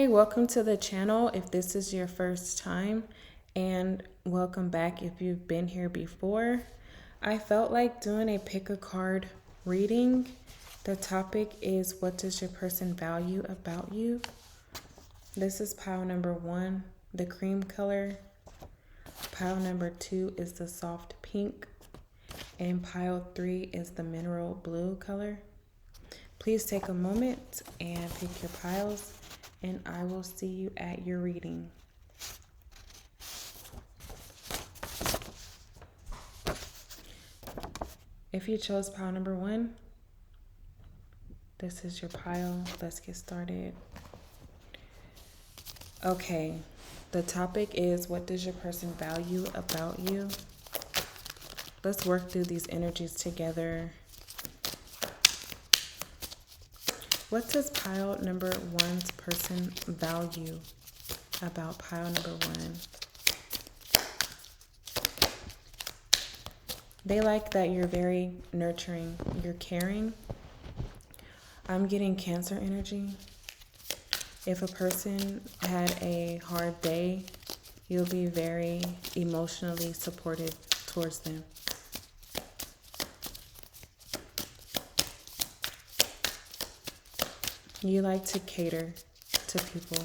Hi, welcome to the channel if this is your first time, and welcome back if you've been here before. I felt like doing a pick a card reading. The topic is, what does your person value about you? This is pile number 1, the cream color. Pile number 2 is the soft pink, and pile 3 is the mineral blue color. Please take a moment and pick your piles, and I will see you at your reading. If you chose pile number 1, this is your pile. Let's get started. Okay, the topic is, what does your person value about you? Let's work through these energies together. What does pile number 1's person value about pile number 1? They like that you're very nurturing, you're caring. I'm getting Cancer energy. If a person had a hard day, you'll be very emotionally supportive towards them. You like to cater to people.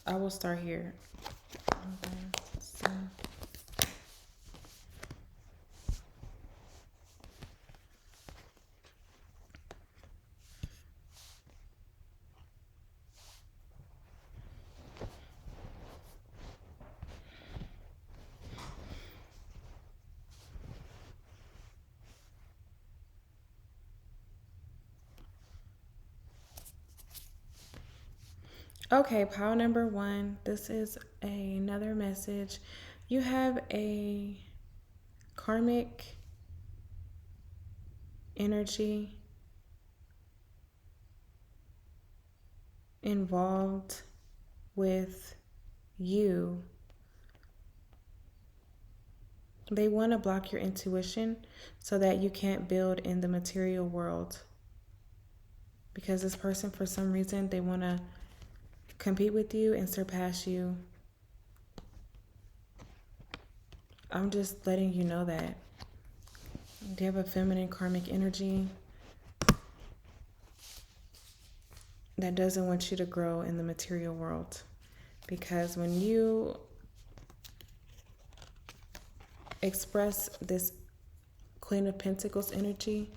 I will start here. Okay, pile number 1, this is another message. You have a karmic energy involved with you. They want to block your intuition so that you can't build in the material world. Because this person, for some reason, they want to compete with you and surpass you. I'm just letting you know that. Do you have a feminine karmic energy that doesn't want you to grow in the material world? Because when you express this Queen of Pentacles energy,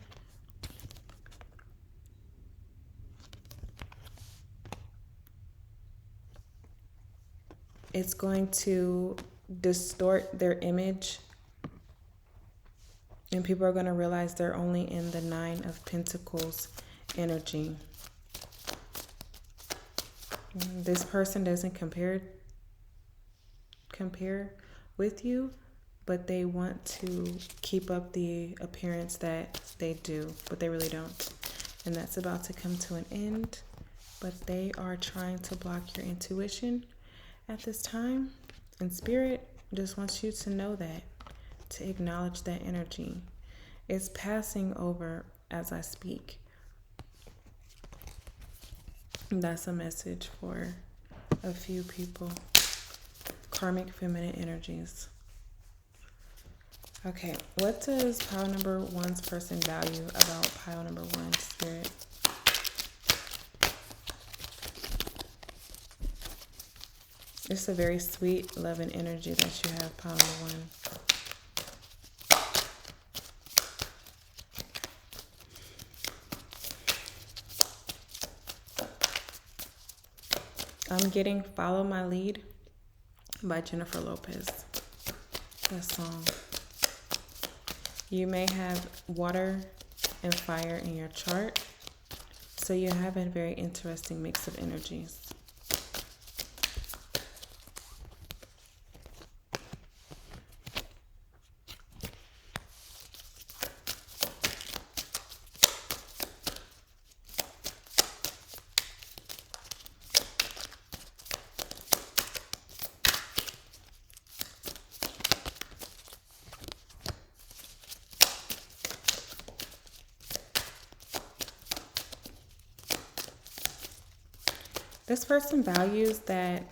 it's going to distort their image, and people are going to realize they're only in the 9 of Pentacles energy. This person doesn't compare with you, but they want to keep up the appearance that they do, but they really don't. And that's about to come to an end, but they are trying to block your intuition at this time. And Spirit just wants you to know that, to acknowledge that energy. It's passing over as I speak. That's a message for a few people. Karmic feminine energies. Okay, what does pile number 1's person value about pile number 1, Spirit? It's a very sweet, loving energy that you have, pile number 1. I'm getting Follow My Lead by Jennifer Lopez. That song. You may have water and fire in your chart, so you have a very interesting mix of energies. This person values that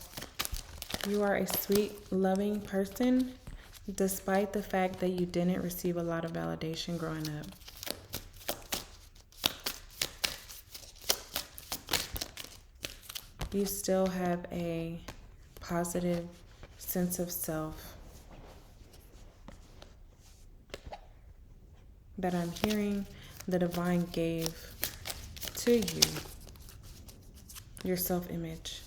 you are a sweet, loving person, despite the fact that you didn't receive a lot of validation growing up. You still have a positive sense of self that I'm hearing the divine gave to you, your self-image.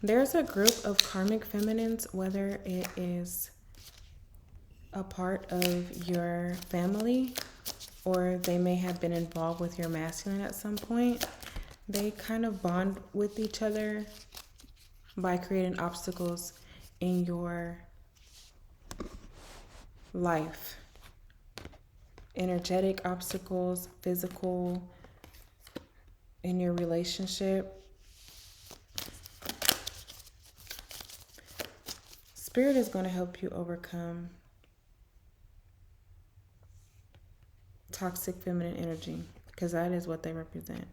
There's a group of karmic feminines, whether it is a part of your family or they may have been involved with your masculine at some point. They kind of bond with each other by creating obstacles in your life. Energetic obstacles, physical, in your relationship. Spirit is going to help you overcome toxic feminine energy, because that is what they represent.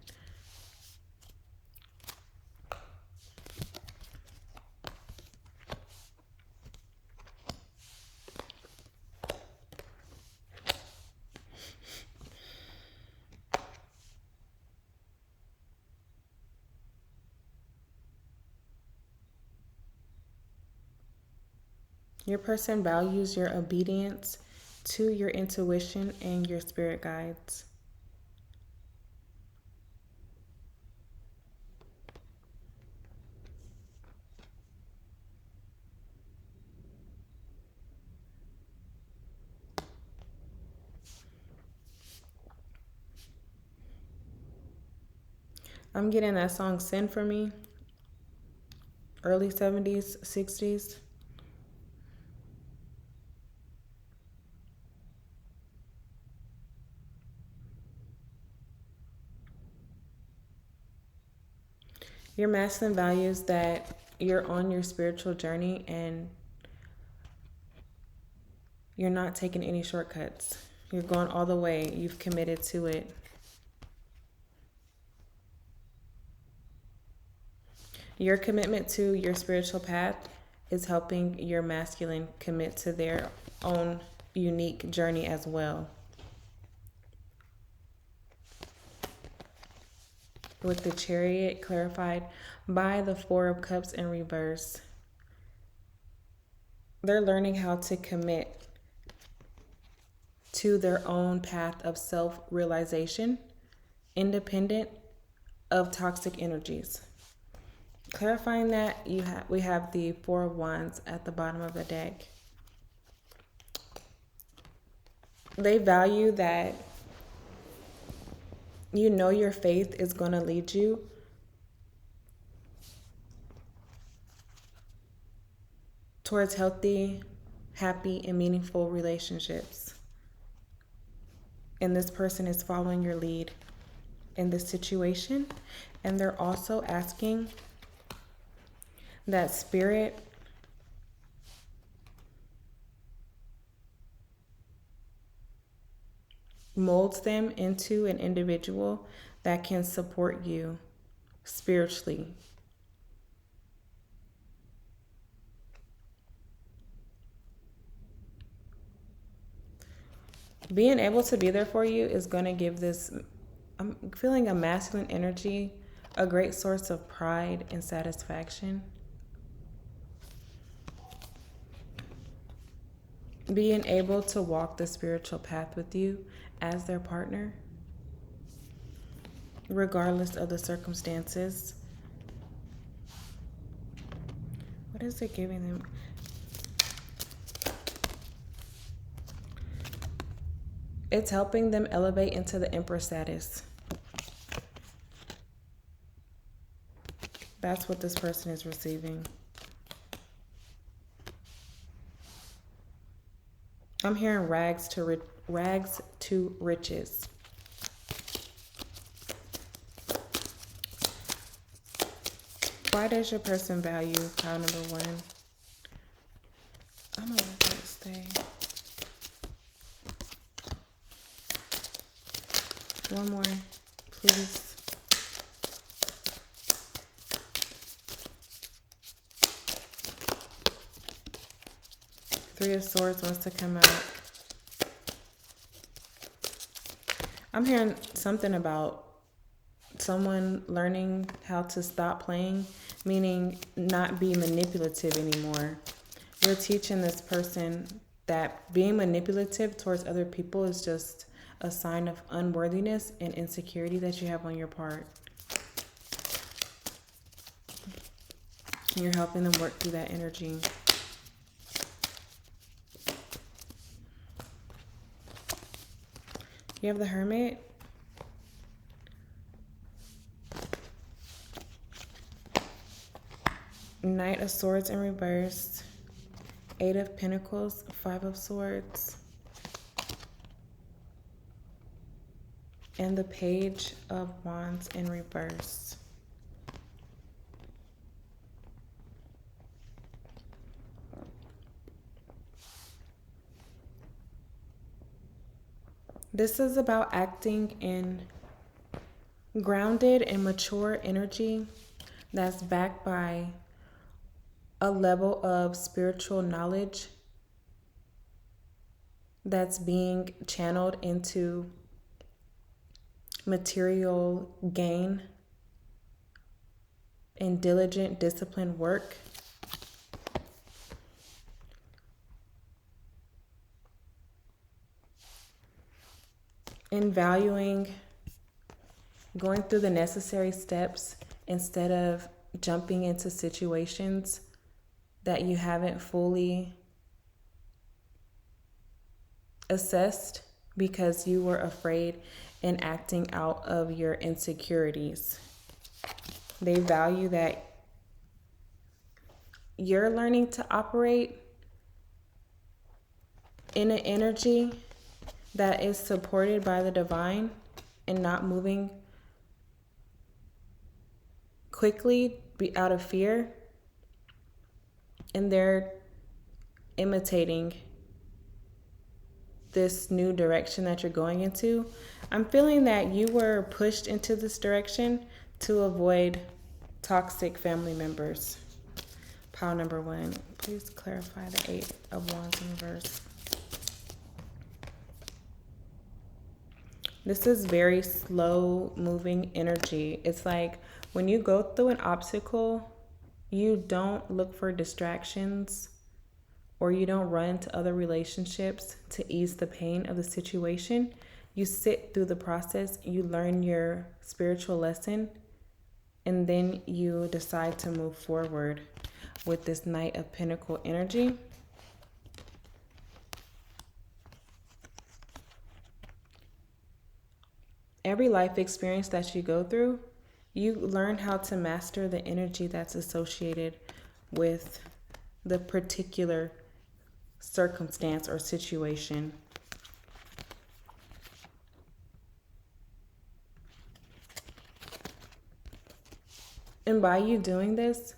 Your person values your obedience to your intuition and your spirit guides. I'm getting that song Send For Me, early 70s, 60s. Your masculine values that you're on your spiritual journey and you're not taking any shortcuts. You're going all the way. You've committed to it. Your commitment to your spiritual path is helping your masculine commit to their own unique journey as well. With the Chariot clarified by the Four of Cups in reverse. They're learning how to commit to their own path of self-realization, independent of toxic energies. Clarifying that, we have the Four of Wands at the bottom of the deck. They value that you know your faith is going to lead you towards healthy, happy, and meaningful relationships. And this person is following your lead in this situation. And they're also asking that spirit molds them into an individual that can support you spiritually. Being able to be there for you is going to give this, I'm feeling a masculine energy, a great source of pride and satisfaction. Being able to walk the spiritual path with you as their partner, regardless of the circumstances. What is it giving them? It's helping them elevate into the Empress status. That's what this person is receiving. I'm hearing rags to riches. Why does your person value pile number one? I'm gonna let that stay. One more, please. Three of Swords wants to come out. I'm hearing something about someone learning how to stop playing, meaning not be manipulative anymore. You're teaching this person that being manipulative towards other people is just a sign of unworthiness and insecurity that you have on your part. You're helping them work through that energy. You have the Hermit. Knight of Swords in reverse. Eight of Pentacles, Five of Swords. And the Page of Wands in reverse. This is about acting in grounded and mature energy that's backed by a level of spiritual knowledge that's being channeled into material gain and diligent, disciplined work. In valuing going through the necessary steps instead of jumping into situations that you haven't fully assessed because you were afraid and acting out of your insecurities. They value that you're learning to operate in an energy that is supported by the divine and not moving quickly out of fear. And they're imitating this new direction that you're going into. I'm feeling that you were pushed into this direction to avoid toxic family members. Pile number one, please clarify the Eight of Wands in reverse. This is very slow moving energy. It's like when you go through an obstacle, you don't look for distractions or you don't run into other relationships to ease the pain of the situation. You sit through the process, you learn your spiritual lesson, and then you decide to move forward with this Knight of Pentacles energy. Every life experience that you go through, you learn how to master the energy that's associated with the particular circumstance or situation. And by you doing this,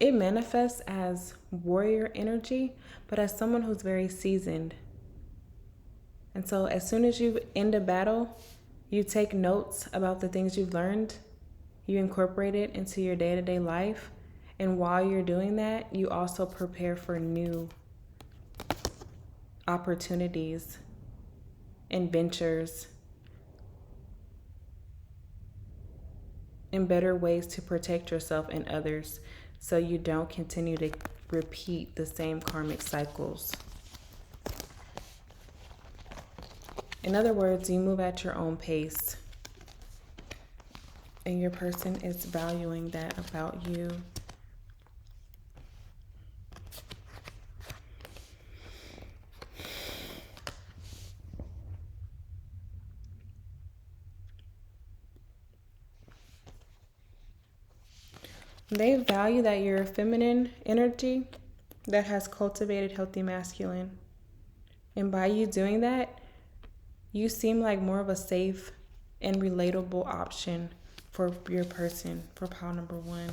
it manifests as warrior energy, but as someone who's very seasoned. And so as soon as you end a battle, you take notes about the things you've learned, you incorporate it into your day-to-day life. And while you're doing that, you also prepare for new opportunities and ventures and better ways to protect yourself and others so you don't continue to repeat the same karmic cycles. In other words, you move at your own pace, and your person is valuing that about you. They value that you're a feminine energy that has cultivated healthy masculine. And by you doing that, you seem like more of a safe and relatable option for your person, for pile number one.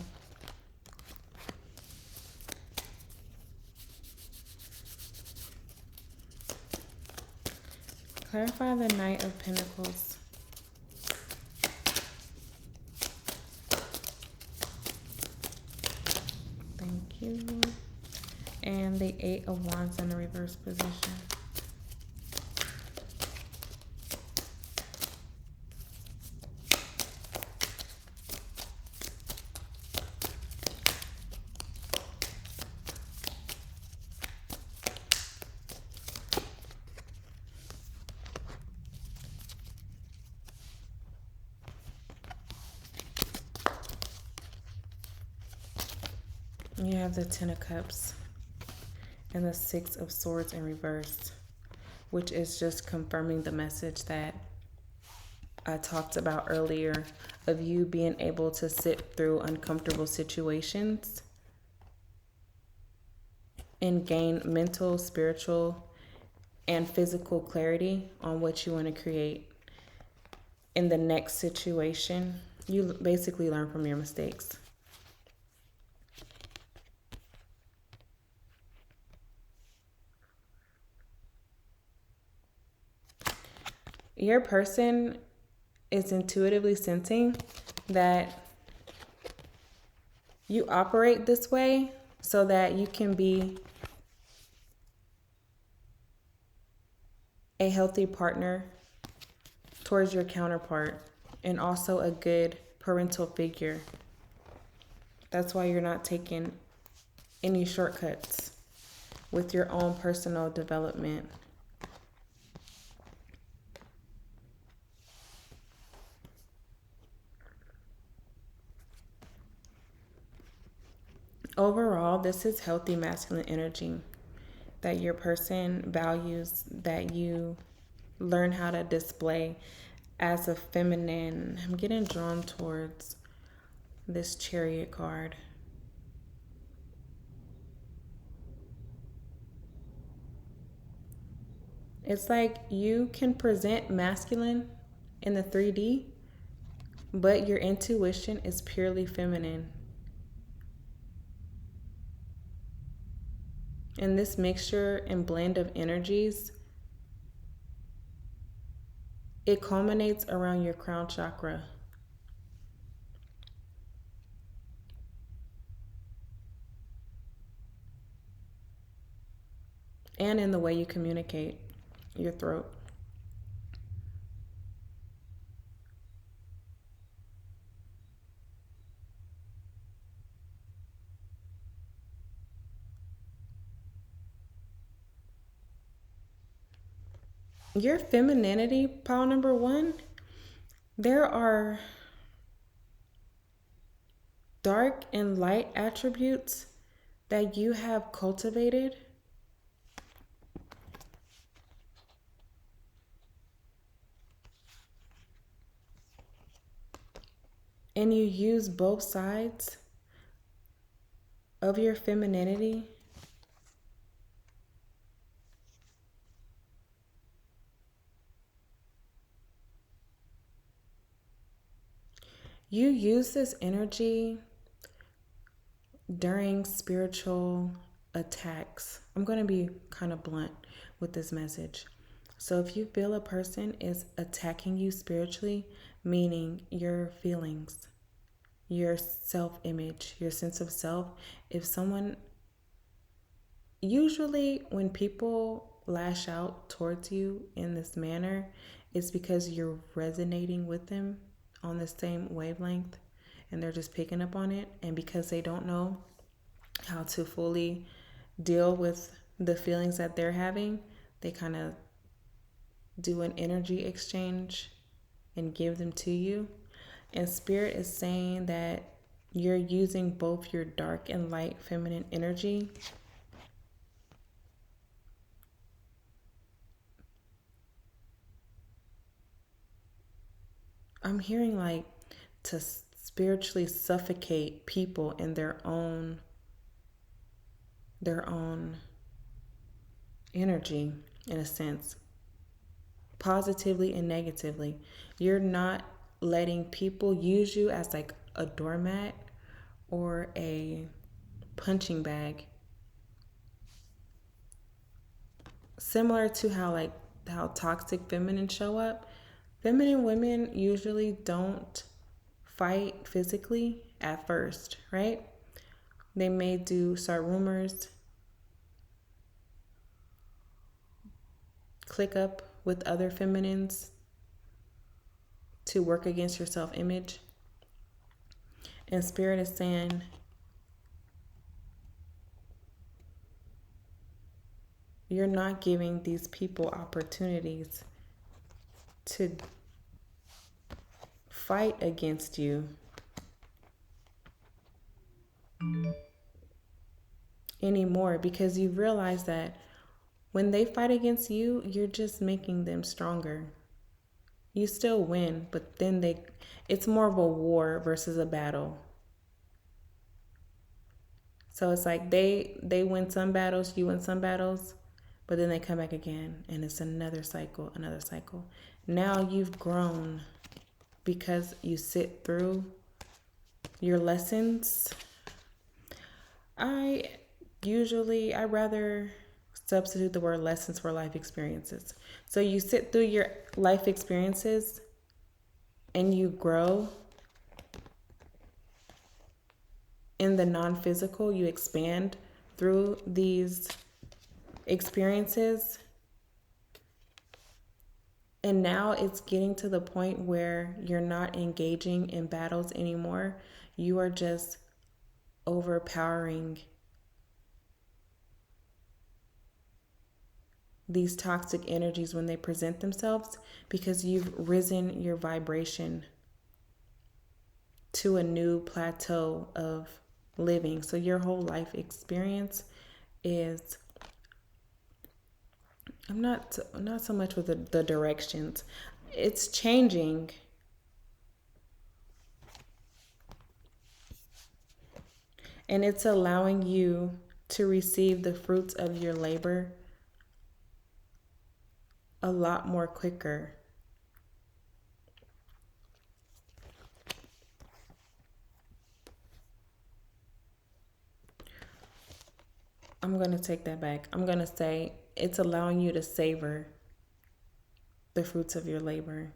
Clarify the Knight of Pentacles. Thank you. And the Eight of Wands in the reverse position. You have the Ten of Cups and the Six of Swords in reverse, which is just confirming the message that I talked about earlier of you being able to sit through uncomfortable situations and gain mental, spiritual, and physical clarity on what you want to create in the next situation. You basically learn from your mistakes. Your person is intuitively sensing that you operate this way so that you can be a healthy partner towards your counterpart and also a good parental figure. That's why you're not taking any shortcuts with your own personal development. Overall, this is healthy masculine energy that your person values, that you learn how to display as a feminine. I'm getting drawn towards this Chariot card. It's like you can present masculine in the 3D, but your intuition is purely feminine. And this mixture and blend of energies, it culminates around your crown chakra. And in the way you communicate, your throat. Your femininity, pile number 1, there are dark and light attributes that you have cultivated. And you use both sides of your femininity you use this energy during spiritual attacks. I'm going to be kind of blunt with this message. So if you feel a person is attacking you spiritually, meaning your feelings, your self-image, your sense of self, if someone, usually when people lash out towards you in this manner, it's because you're resonating with them on the same wavelength and they're just picking up on it. And because they don't know how to fully deal with the feelings that they're having, they kind of do an energy exchange and give them to you. And Spirit is saying that you're using both your dark and light feminine energy I'm hearing like to spiritually suffocate people in their own energy, in a sense, positively and negatively. You're not letting people use you as like a doormat or a punching bag. Similar to how like how toxic feminine show up. Feminine women usually don't fight physically at first, right? They may start rumors, click up with other feminines to work against your self-image. And Spirit is saying, you're not giving these people opportunities to fight against you anymore, because you realize that when they fight against you, you're just making them stronger. You still win, but then it's more of a war versus a battle. So it's like they win some battles, you win some battles, but then they come back again, and it's another cycle, another cycle. Now you've grown because you sit through your lessons. I rather substitute the word lessons for life experiences. So you sit through your life experiences and you grow. In the non-physical, you expand through these experiences. And now it's getting to the point where you're not engaging in battles anymore. You are just overpowering these toxic energies when they present themselves, because you've risen your vibration to a new plateau of living. So your whole life experience is, I'm not so much with the directions. It's changing. And it's allowing you to receive the fruits of your labor a lot more quicker. I'm going to take that back. I'm going to say it's allowing you to savor the fruits of your labor.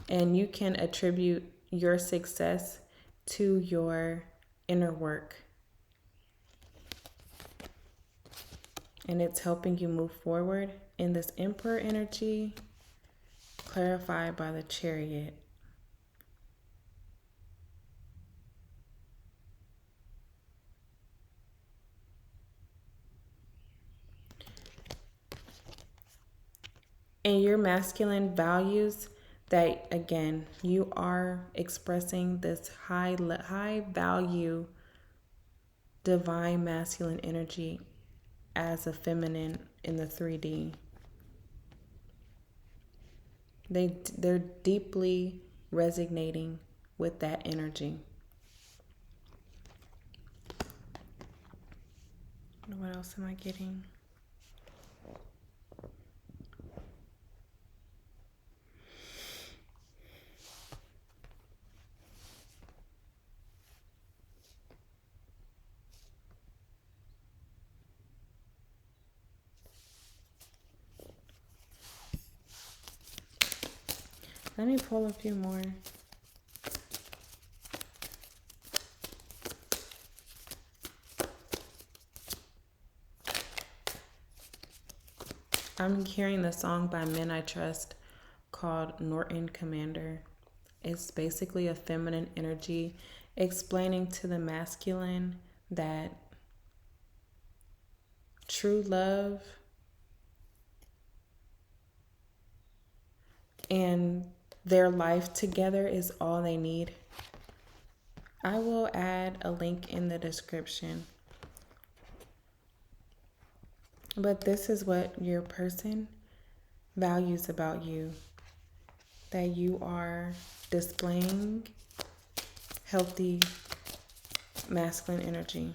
And you can attribute your success to your inner work. And it's helping you move forward in this Emperor energy, clarified by the Chariot. And your masculine values that, again, you are expressing this high value divine masculine energy as a feminine in the 3D. They're deeply resonating with that energy. What else am I getting? Let me pull a few more. I'm hearing the song by Men I Trust called Norton Commander. It's basically a feminine energy explaining to the masculine that true love and their life together is all they need. I will add a link in the description. But this is what your person values about you, that you are displaying healthy masculine energy.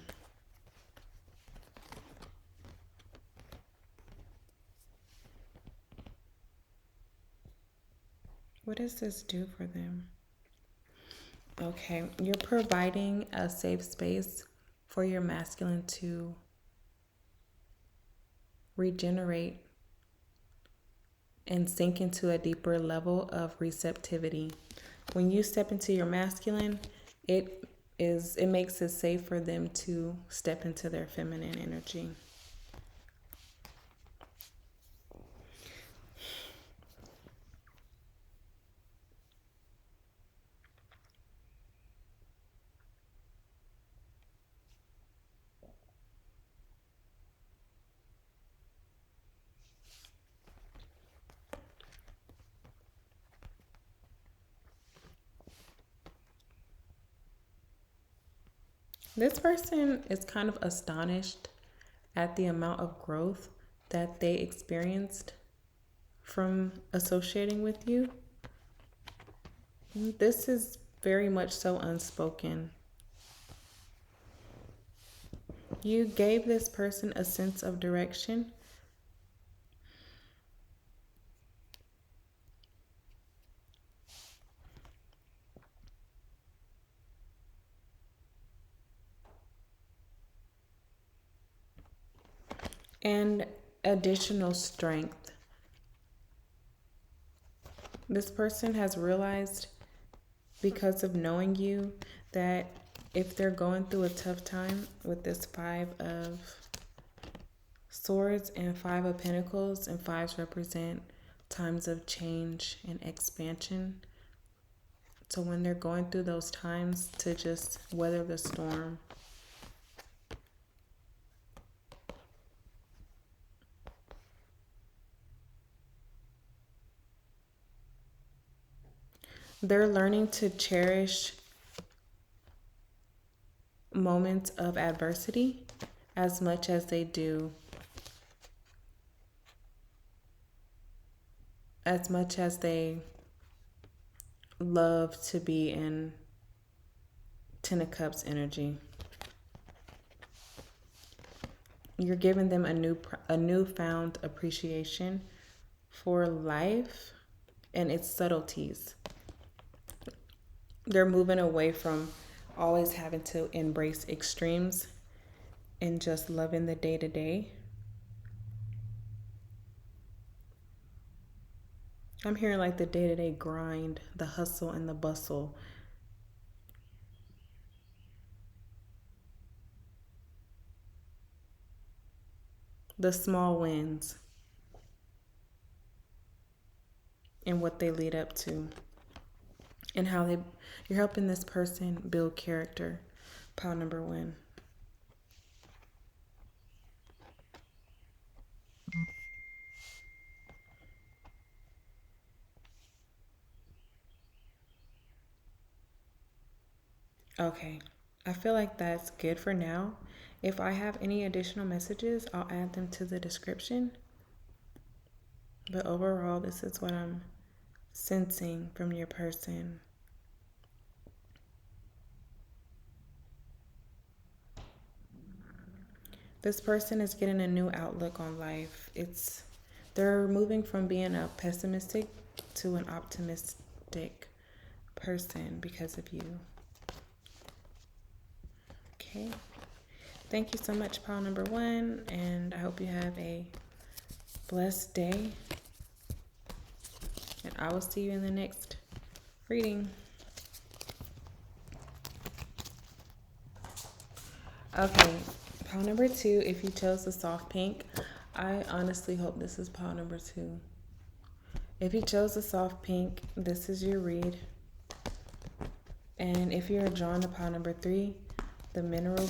What does this do for them? Okay, you're providing a safe space for your masculine to regenerate, and sink into a deeper level of receptivity. When you step into your masculine, it makes it safe for them to step into their feminine energy. This person is kind of astonished at the amount of growth that they experienced from associating with you. This is very much so unspoken. You gave this person a sense of direction. And additional strength. This person has realized, because of knowing you, that if they're going through a tough time with this 5 of Swords and 5 of Pentacles, and 5s represent times of change and expansion. So when they're going through those times, to just weather the storm. They're learning to cherish moments of adversity as much as they do, as much as they love to be in 10 of Cups energy. You're giving them a newfound appreciation for life and its subtleties. They're moving away from always having to embrace extremes and just loving the day-to-day. I'm hearing like the day-to-day grind, the hustle and the bustle. The small wins and what they lead up to, and how you're helping this person build character. Pile number 1. Okay, I feel like that's good for now. If I have any additional messages, I'll add them to the description. But overall, this is what I'm sensing from your person. This person is getting a new outlook on life. They're moving from being a pessimistic to an optimistic person because of you. Okay. Thank you so much, pile number 1, and I hope you have a blessed day. And I will see you in the next reading. Okay, pile number 2, if you chose the soft pink, I honestly hope this is pile number 2. If you chose the soft pink, this is your read. And if you're drawn to pile number 3, the mineral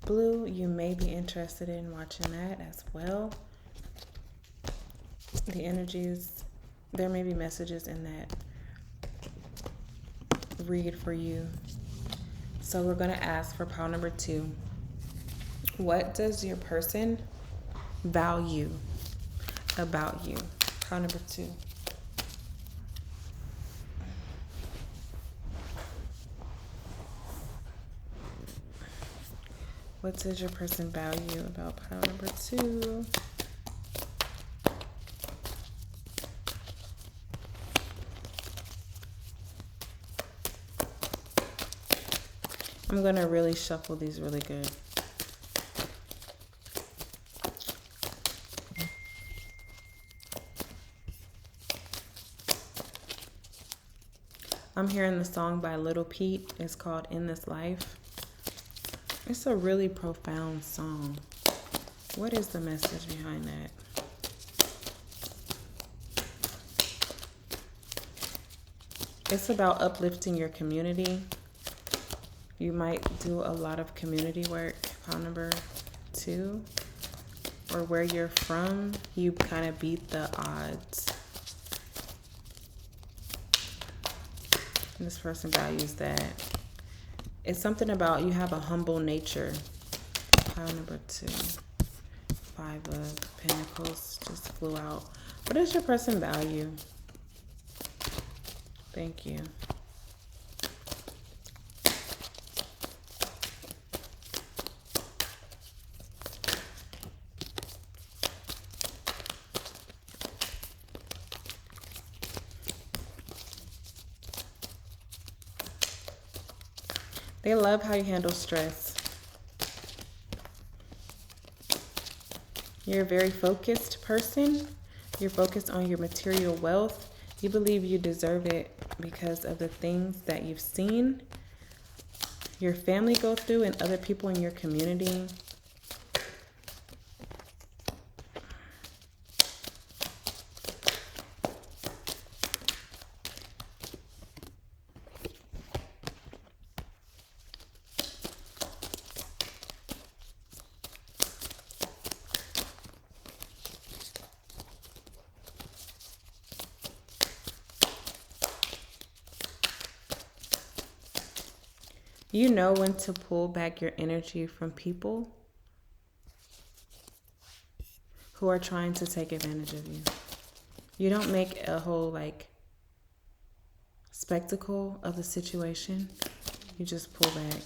blue, you may be interested in watching that as well. The energies, there may be messages in that read for you. So we're going to ask for pile number 2. What does your person value about you? Pile number 2. What does your person value about pile number 2? I'm going to really shuffle these really good. I'm hearing the song by Little Pete. It's called In This Life. It's a really profound song. What is the message behind that? It's about uplifting your community. You might do a lot of community work. Pile number 2. Or where you're from, you kind of beat the odds. And this person values that. It's something about you have a humble nature. Pile number 2. 5 of Pentacles just flew out. What does your person value? Thank you. They love how you handle stress. You're a very focused person. You're focused on your material wealth. You believe you deserve it because of the things that you've seen your family go through and other people in your community. You know when to pull back your energy from people who are trying to take advantage of you. You don't make a whole spectacle of the situation. You just pull back.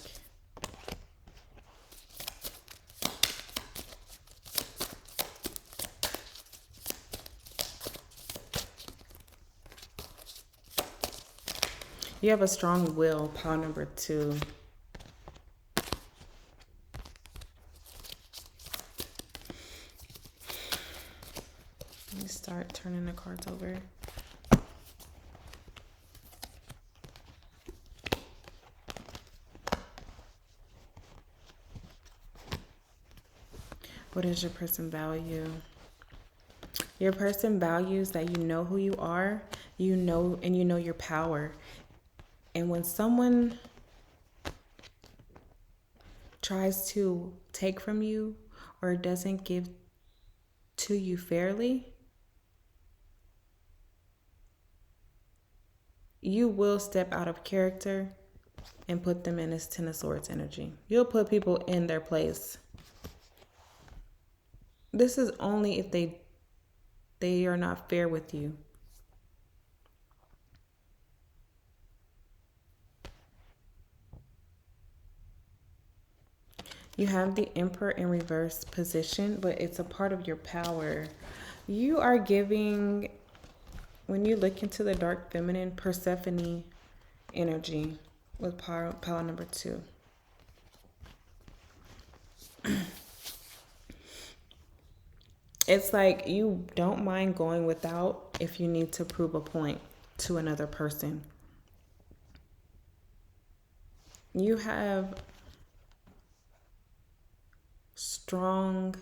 You have a strong will, pile number 2. Let me start turning the cards over. What does your person value? Your person values that you know who you are, you know your power. And when someone tries to take from you or doesn't give to you fairly, you will step out of character and put them in this 10 of Swords energy. You'll put people in their place. This is only if they are not fair with you. You have the Emperor in reverse position, but it's a part of your power. You are giving, when you look into the dark feminine, Persephone energy with pile number 2. It's like you don't mind going without if you need to prove a point to another person. You have strong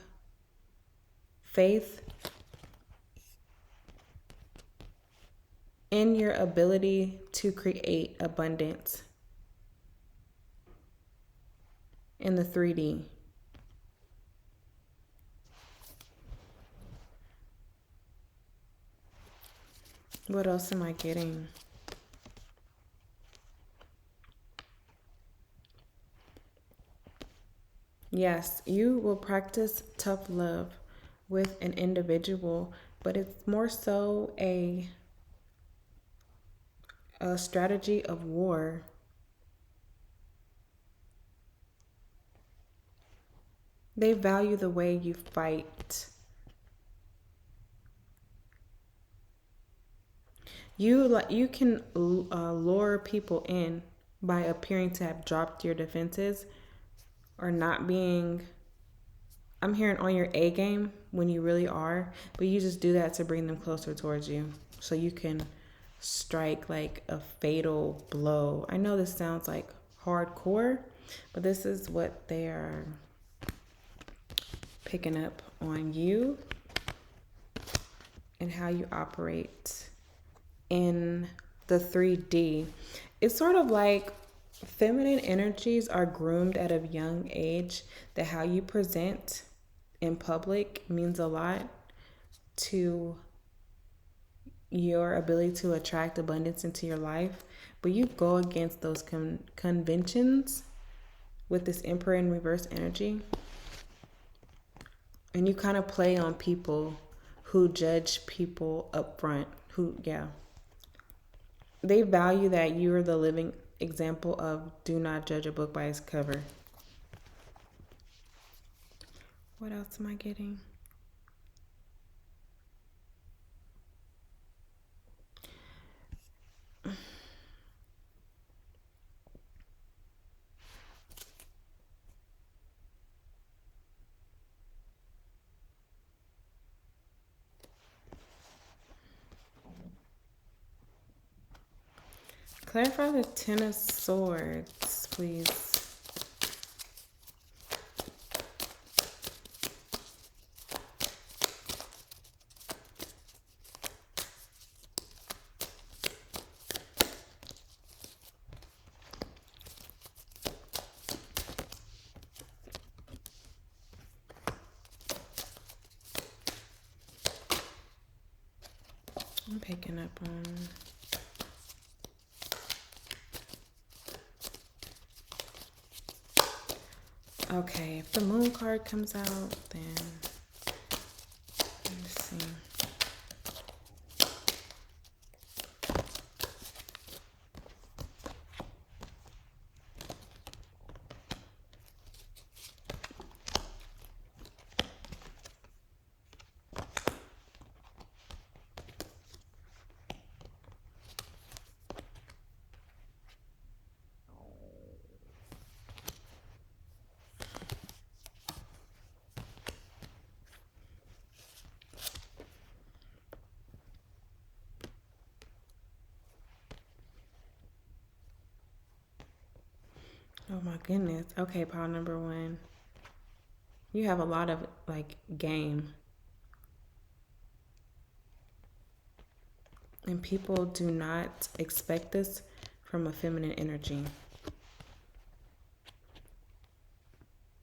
faith in your ability to create abundance in the 3D. What else am I getting? Yes, you will practice tough love with an individual, but it's more so a strategy of war. They value the way you fight. You can lure people in by appearing to have dropped your defenses or not being, I'm hearing, on your A game when you really are, but you just do that to bring them closer towards you so you can strike like a fatal blow. I know this sounds like hardcore, but this is what they are picking up on you and how you operate in the 3D. It's sort of like feminine energies are groomed at a young age, that how you present in public means a lot to your ability to attract abundance into your life. But you go against those conventions with this Emperor in reverse energy. And you kind of play on people who judge people up front, they value that you are the living example of do not judge a book by its cover. What else am I getting? Clarify the Ten of Swords, please. I'm picking up on... Okay, if the Moon card comes out, then let's see. Oh my goodness. Okay, pile number one. You have a lot of like game. And people do not expect this from a feminine energy.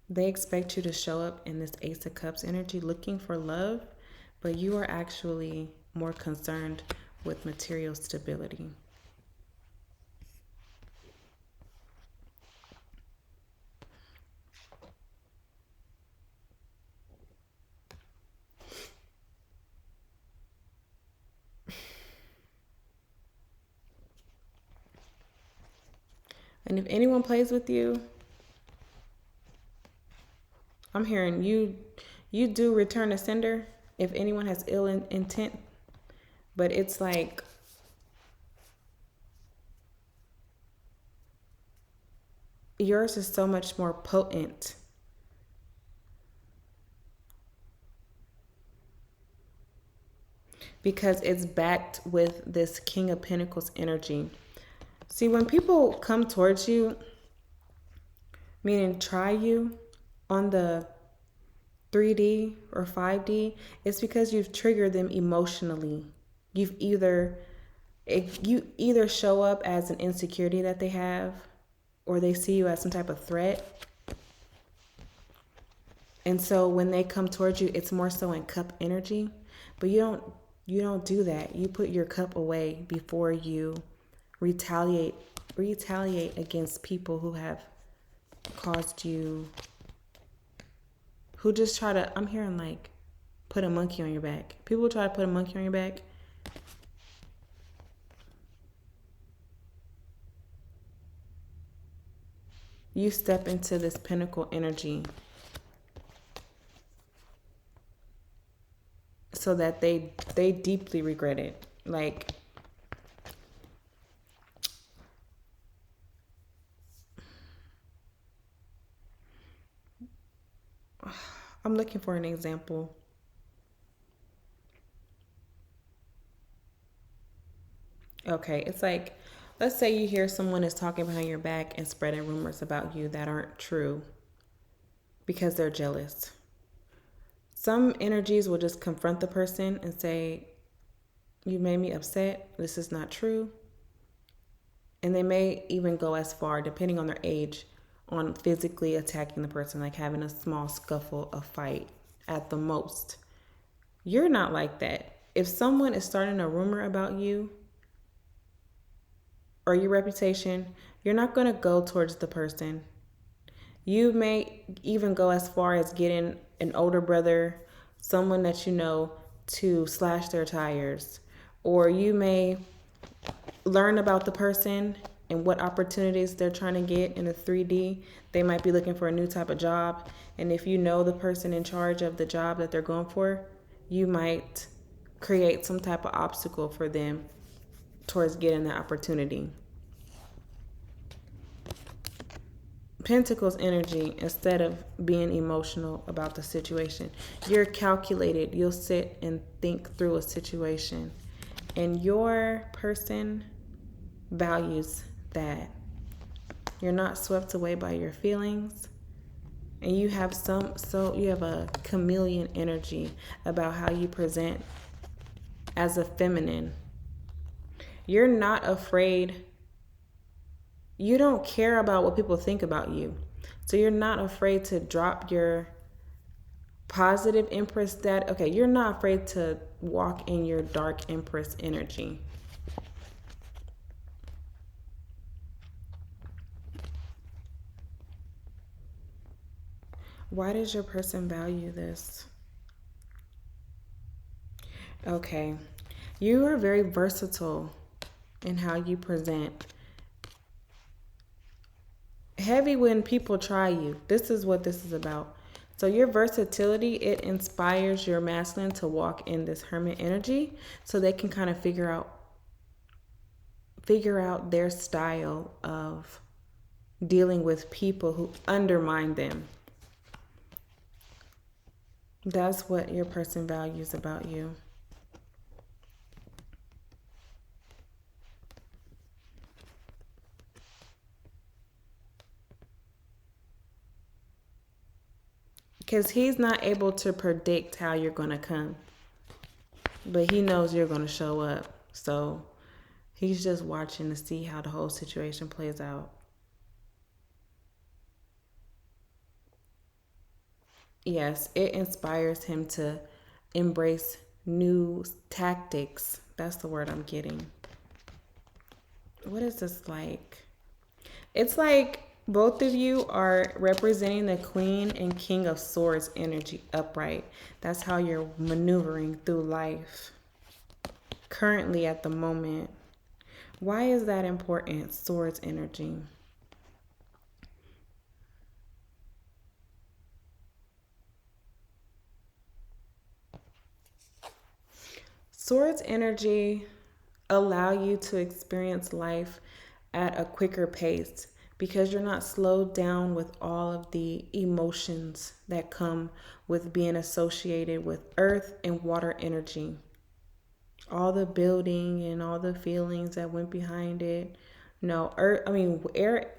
They expect you to show up in this Ace of Cups energy looking for love, but you are actually more concerned with material stability. And if anyone plays with you, I'm hearing you do return a sender if anyone has ill intent, but it's like yours is so much more potent. Because it's backed with this King of Pentacles energy. See, when people come towards you, meaning try you on the 3D or 5D, it's because you've triggered them emotionally. You either show up as an insecurity that they have, or they see you as some type of threat. And so when they come towards you, it's more so in cup energy. But you don't do that. You put your cup away before you retaliate against people who have caused you, who just try to, I'm hearing like put a monkey on your back. People try to put a monkey on your back. You step into this pinnacle energy so that they deeply regret it. Like, I'm looking for an example. Okay, it's like, let's say you hear someone is talking behind your back and spreading rumors about you that aren't true because they're jealous. Some energies will just confront the person and say, you made me upset. This is not true. And they may even go as far, depending on their age, on physically attacking the person, like having a small scuffle, a fight at the most. You're not like that. If someone is starting a rumor about you or your reputation, you're not going to go towards the person. You may even go as far as getting an older brother, someone that you know, to slash their tires. Or you may learn about the person and what opportunities they're trying to get in a 3D. They might be looking for a new type of job. And if you know the person in charge of the job that they're going for, you might create some type of obstacle for them towards getting that opportunity. Pentacles energy, instead of being emotional about the situation, you're calculated. You'll sit and think through a situation, and your person values that. You're not swept away by your feelings, and you have you have a chameleon energy about how you present as a feminine. You're not afraid. You don't care about what people think about you. So you're not afraid to drop your positive empress you're not afraid to walk in your dark empress energy. Why does your person value this? Okay. You are very versatile in how you present. Heavy when people try you. This is what this is about. So your versatility, it inspires your masculine to walk in this hermit energy so they can kind of figure out their style of dealing with people who undermine them. That's what your person values about you. Because he's not able to predict how you're going to come. But he knows you're going to show up. So he's just watching to see how the whole situation plays out. Yes, it inspires him to embrace new tactics. That's the word I'm getting. What is this like? It's like both of you are representing the Queen and King of Swords energy upright. That's how you're maneuvering through life currently at the moment. Why is that important? Swords energy. Swords energy allow you to experience life at a quicker pace because you're not slowed down with all of the emotions that come with being associated with earth and water energy. All the building and all the feelings that went behind it. No, air,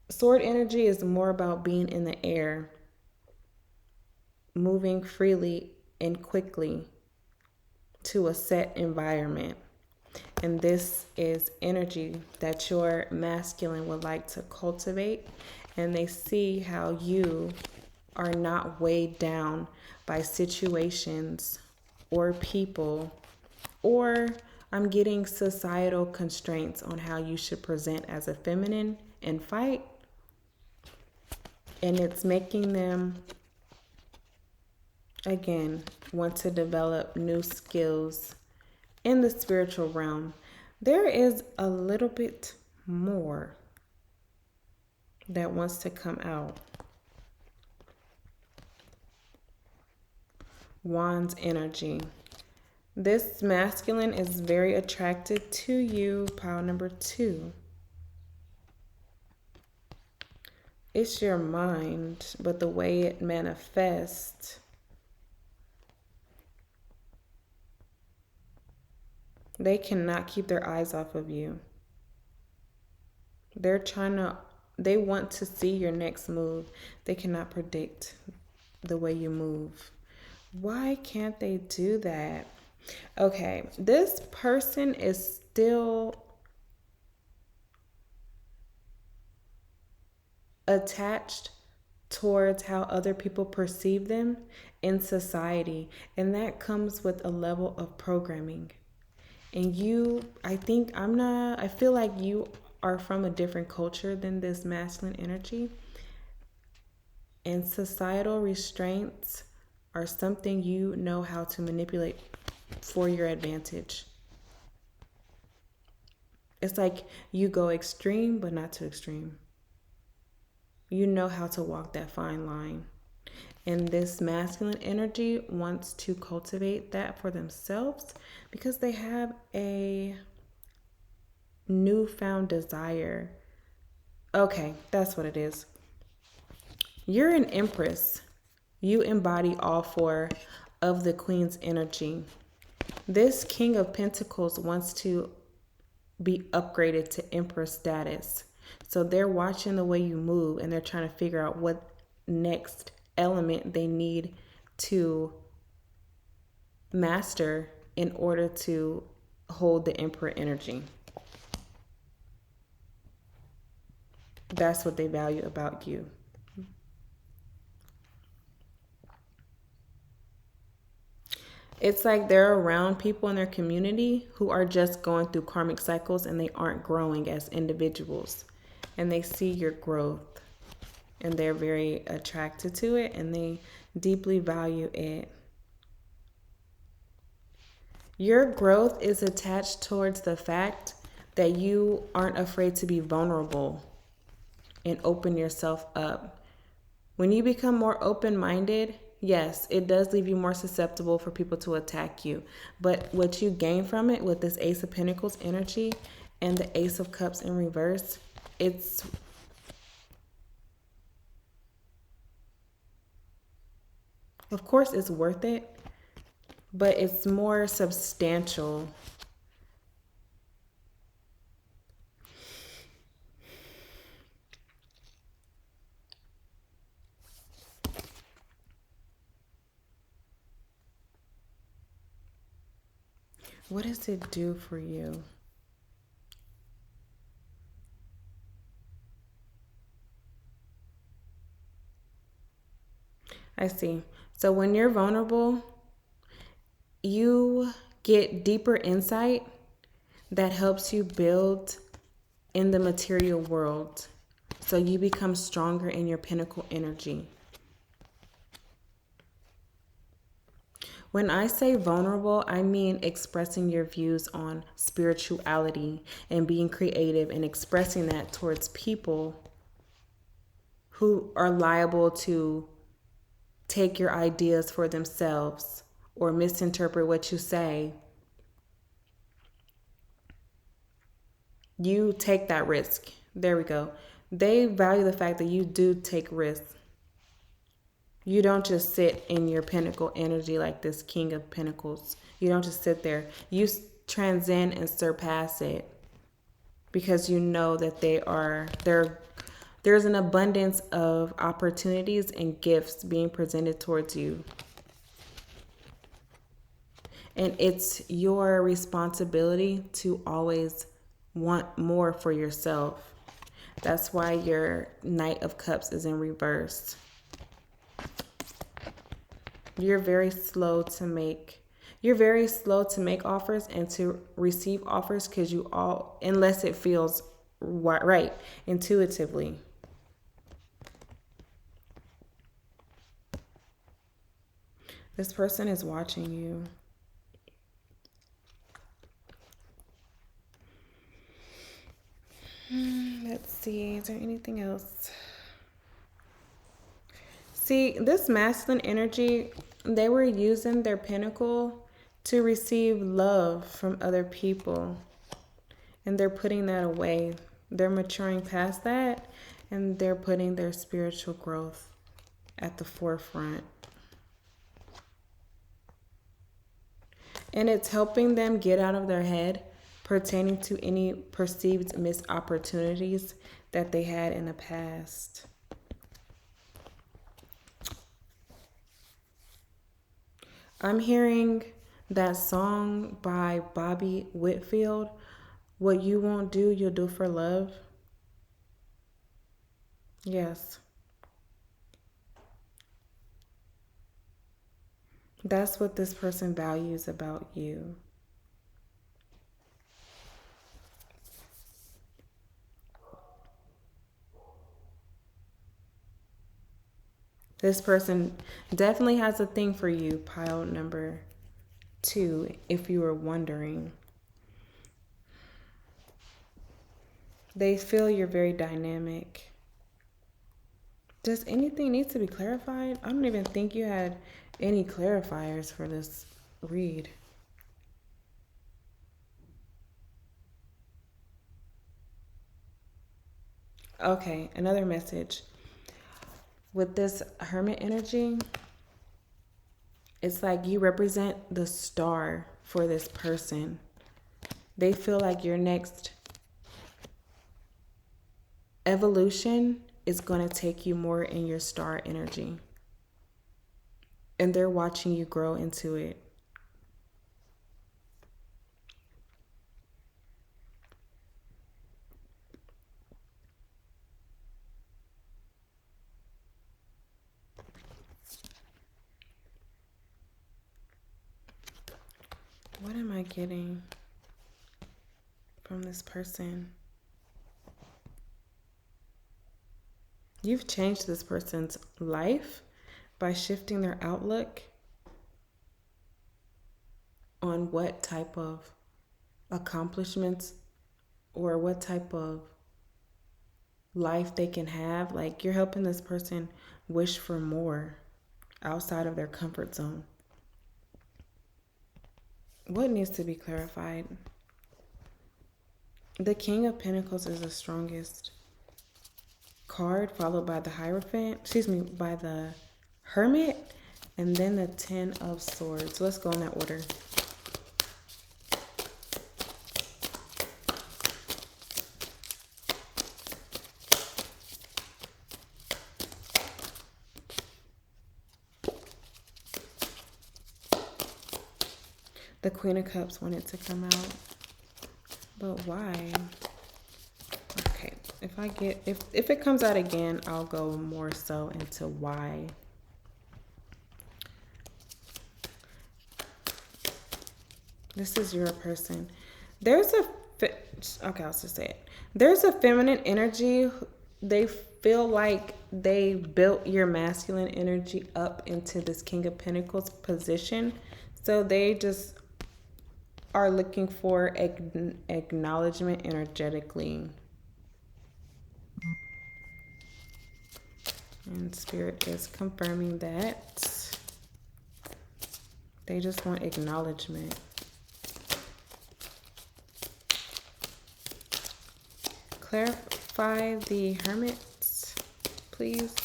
sword energy is more about being in the air, moving freely and quickly to a set environment. And this is energy that your masculine would like to cultivate. And they see how you are not weighed down by situations or people, or I'm getting societal constraints on how you should present as a feminine and fight. And it's making them, again, want to develop new skills in the spiritual realm. There is a little bit more that wants to come out. Wands energy. This masculine is very attracted to you. Pile number 2. It's your mind, but the way it manifests. They cannot keep their eyes off of you. They want to see your next move. They cannot predict the way you move. Why can't they do that? Okay, this person is still attached towards how other people perceive them in society, and that comes with a level of programming. And I feel like you are from a different culture than this masculine energy, and societal restraints are something you know how to manipulate for your advantage. It's like you go extreme, but not too extreme. You know how to walk that fine line. And this masculine energy wants to cultivate that for themselves because they have a newfound desire. Okay, that's what it is. You're an empress. You embody all four of the queen's energy. This king of pentacles wants to be upgraded to empress status. So they're watching the way you move and they're trying to figure out what next element they need to master in order to hold the emperor energy. That's what they value about you. It's like they're around people in their community who are just going through karmic cycles and they aren't growing as individuals. And they see your growth and they're very attracted to it and they deeply value it. Your growth is attached towards the fact that you aren't afraid to be vulnerable and open yourself up. When you become more open-minded, yes, it does leave you more susceptible for people to attack you. But what you gain from it with this Ace of Pentacles energy and the Ace of Cups in reverse, of course, it's worth it, but it's more substantial. What does it do for you? I see. So when you're vulnerable, you get deeper insight that helps you build in the material world. So you become stronger in your pinnacle energy. When I say vulnerable, I mean expressing your views on spirituality and being creative and expressing that towards people who are liable to take your ideas for themselves or misinterpret what you say. You take that risk. There we go. They value the fact that you do take risks. You don't just sit in your pinnacle energy like this King of Pentacles. You don't just sit there. You transcend and surpass it because you know that there's an abundance of opportunities and gifts being presented towards you. And it's your responsibility to always want more for yourself. That's why your Knight of Cups is in reverse. You're very slow to make offers and to receive offers because unless it feels right intuitively. This person is watching you. Let's see, is there anything else? See, this masculine energy, they were using their pinnacle to receive love from other people. And they're putting that away. They're maturing past that and they're putting their spiritual growth at the forefront. And it's helping them get out of their head pertaining to any perceived missed opportunities that they had in the past. I'm hearing that song by Bobby Whitfield, "What You Won't Do, You'll Do for Love." Yes. That's what this person values about you. This person definitely has a thing for you, pile number 2, if you were wondering. They feel you're very dynamic. Does anything need to be clarified? I don't even think you had any clarifiers for this read. Okay, another message. With this Hermit energy, it's like you represent the star for this person. They feel like your next evolution is going to take you more in your star energy. And they're watching you grow into it. What am I getting from this person? You've changed this person's life by shifting their outlook on what type of accomplishments or what type of life they can have. Like, you're helping this person wish for more outside of their comfort zone. What needs to be clarified? The King of Pentacles is the strongest card, followed by the Hierophant, by the Hermit, and then the 10 of Swords. So let's go in that order. The Queen of Cups wanted to come out, but why? Okay, if it comes out again, I'll go more so into why. This is your person. I'll just say it. There's a feminine energy. They feel like they built your masculine energy up into this King of Pentacles position. So they just are looking for acknowledgement energetically. And Spirit is confirming that they just want acknowledgement. Clarify the Hermits, please.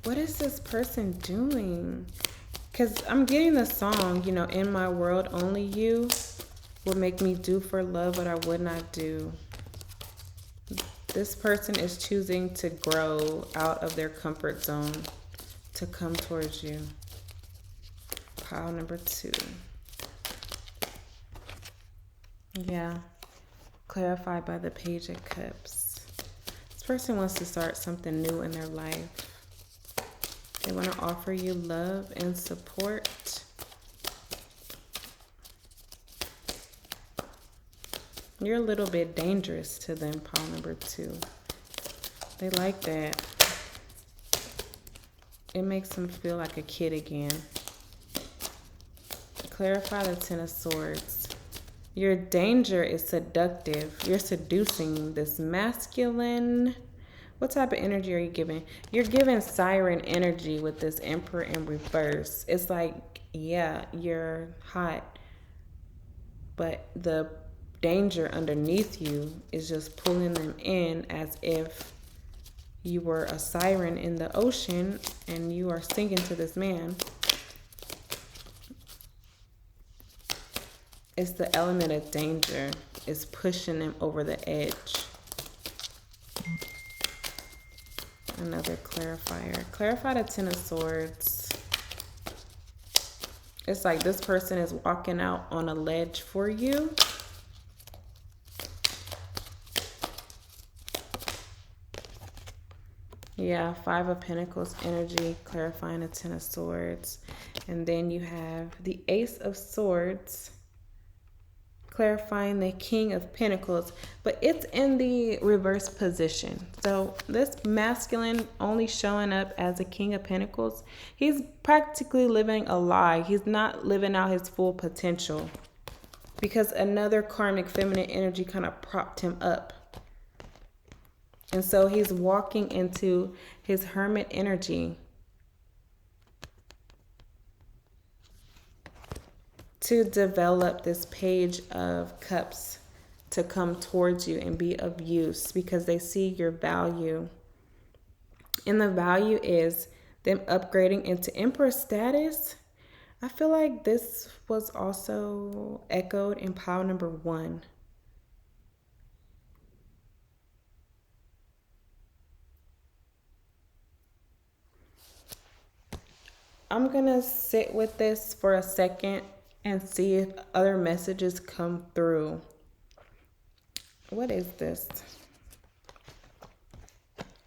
What is this person doing? Because I'm getting the song, in my world, only you will make me do for love what I would not do. This person is choosing to grow out of their comfort zone to come towards you. Pile number 2. Yeah. Clarified by the Page of Cups. This person wants to start something new in their life. They want to offer you love and support. You're a little bit dangerous to them, pile number 2. They like that. It makes them feel like a kid again. Clarify the 10 of Swords. Your danger is seductive. You're seducing this masculine What type of energy are you giving? You're giving siren energy with this Emperor in reverse. It's like, yeah, you're hot, but the danger underneath you is just pulling them in as if you were a siren in the ocean and you are singing to this man. It's the element of danger. It's pushing them over the edge. Another clarifier. Clarify the Ten of Swords. It's like this person is walking out on a ledge for you. Yeah, Five of Pentacles energy, clarifying the Ten of Swords. And then you have the Ace of Swords, clarifying the King of Pentacles, but it's in the reverse position. So this masculine only showing up as a King of Pentacles, he's practically living a lie. He's not living out his full potential because another karmic feminine energy kind of propped him up. And so he's walking into his hermit energy to develop this Page of Cups to come towards you and be of use because they see your value. And the value is them upgrading into Emperor status. I feel like this was also echoed in pile number 1. I'm going to sit with this for a second and see if other messages come through. What is this?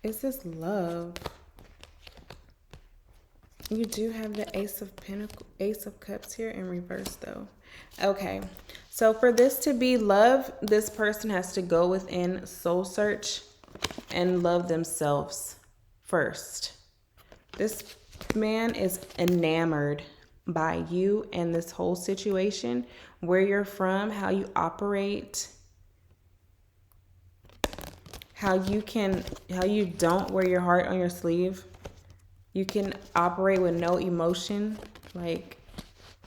Is this love? You do have the Ace of Pentacles, Ace of Cups here in reverse though. Okay, so for this to be love, this person has to go within, soul search, and love themselves first. This man is enamored by you and this whole situation, where you're from, how you operate, how you don't wear your heart on your sleeve. You can operate with no emotion. Like,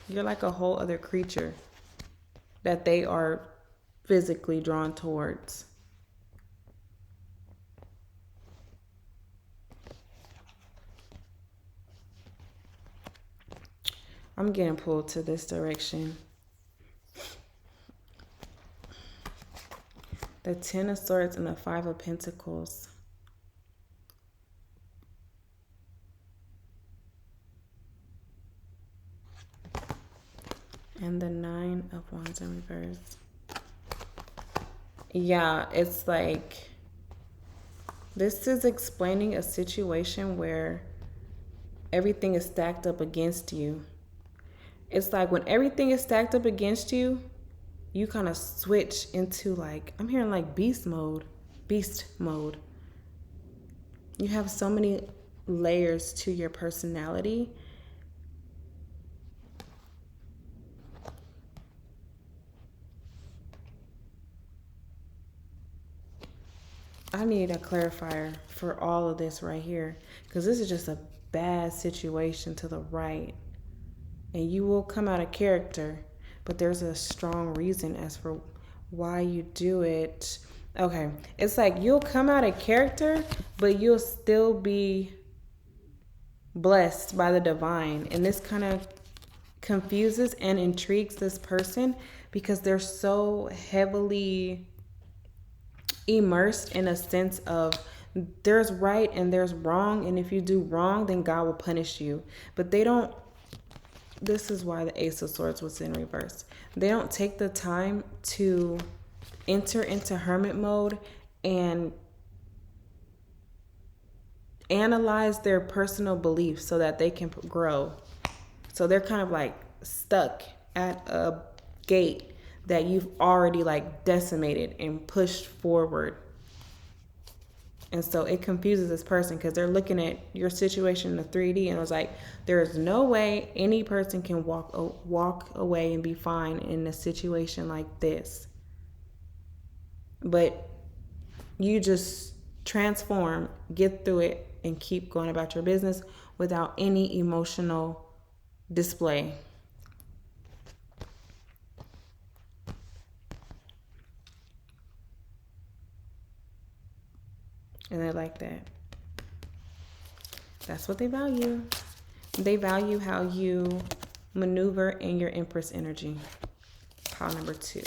you're like a whole other creature that they are physically drawn towards. I'm getting pulled to this direction. The Ten of Swords and the Five of Pentacles. And the Nine of Wands in reverse. Yeah, it's like, this is explaining a situation where everything is stacked up against you. It's like when everything is stacked up against you, you kind of switch into like, I'm hearing like beast mode. You have so many layers to your personality. I need a clarifier for all of this right here, because this is just a bad situation to the right. And you will come out of character, but there's a strong reason as for why you do it. Okay, it's like you'll come out of character, but you'll still be blessed by the divine. And this kind of confuses and intrigues this person because they're so heavily immersed in a sense of there's right and there's wrong, and if you do wrong, then God will punish you. But they don't. This is why the Ace of Swords was in reverse. They don't take the time to enter into hermit mode and analyze their personal beliefs so that they can grow. So they're kind of like stuck at a gate that you've already like decimated and pushed forward. And so it confuses this person because they're looking at your situation in the 3D and it was like, there is no way any person can walk away and be fine in a situation like this. But you just transform, get through it, and keep going about your business without any emotional display. And they like that. That's what they value. They value how you maneuver in your Empress energy. Pile number 2.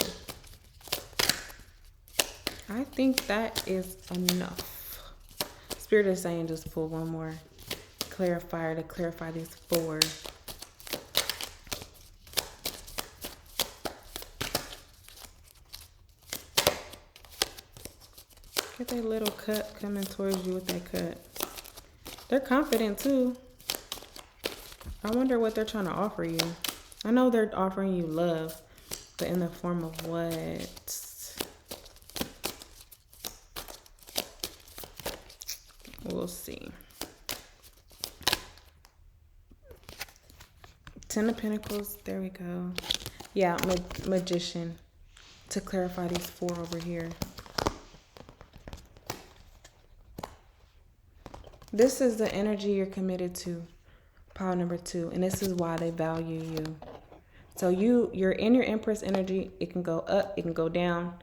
I think that is enough. Spirit is saying just pull one more clarifier to clarify these 4. Get that little cut coming towards you with that cut. They're confident too. I wonder what they're trying to offer you. I know they're offering you love, but in the form of what? We'll see. 10 of Pentacles. There we go. Yeah, Magician. To clarify these 4 over here. This is the energy you're committed to. Pile number 2. And this is why they value you. So you're in your Empress energy. It can go up. It can go down.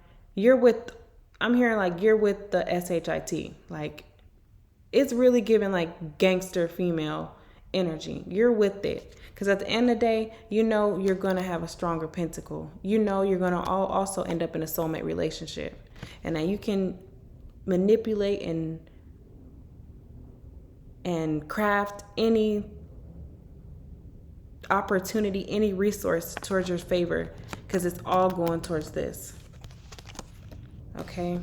I'm hearing like you're with the SHIT. Like, it's really giving like gangster female energy. You're with it. Because at the end of the day, you know you're going to have a stronger pentacle. You know you're going to also end up in a soulmate relationship. And now you can manipulate and craft any opportunity, any resource towards your favor. Because it's all going towards this. Okay?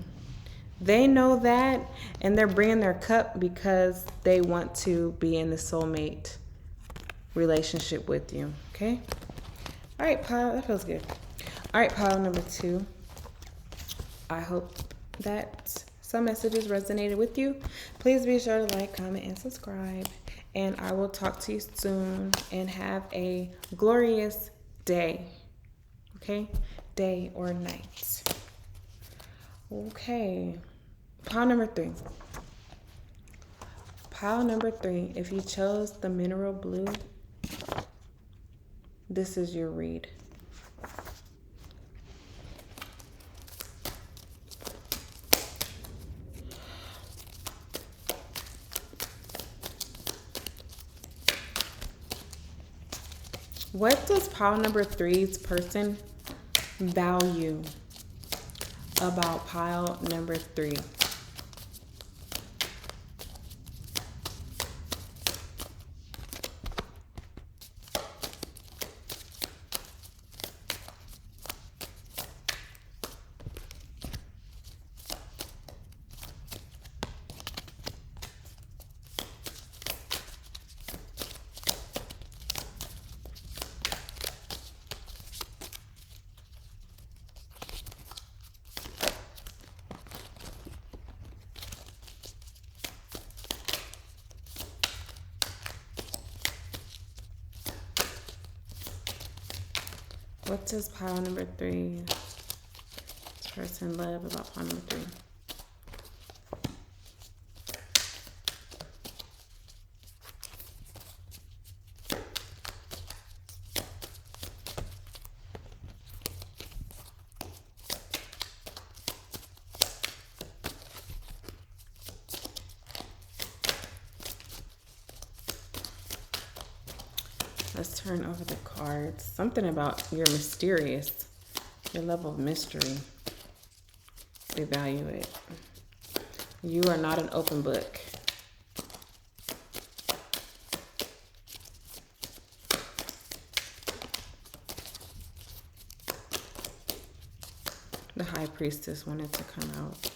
They know that, and they're bringing their cup because they want to be in the soulmate relationship with you. Okay? All right, pile. That feels good. All right, pile number 2. I hope that some messages resonated with you. Please be sure to like, comment, and subscribe. And I will talk to you soon. And have a glorious day. Okay? Day or night. Okay, pile number 3. Pile number 3, if you chose the mineral blue, this is your read. What does pile number 3's person value about pile number 3? What does pile number 3 person love about pile number 3? Let's turn over the cards. Something about your mysterious, your level of mystery. They value it. You are not an open book. The High Priestess wanted to come out.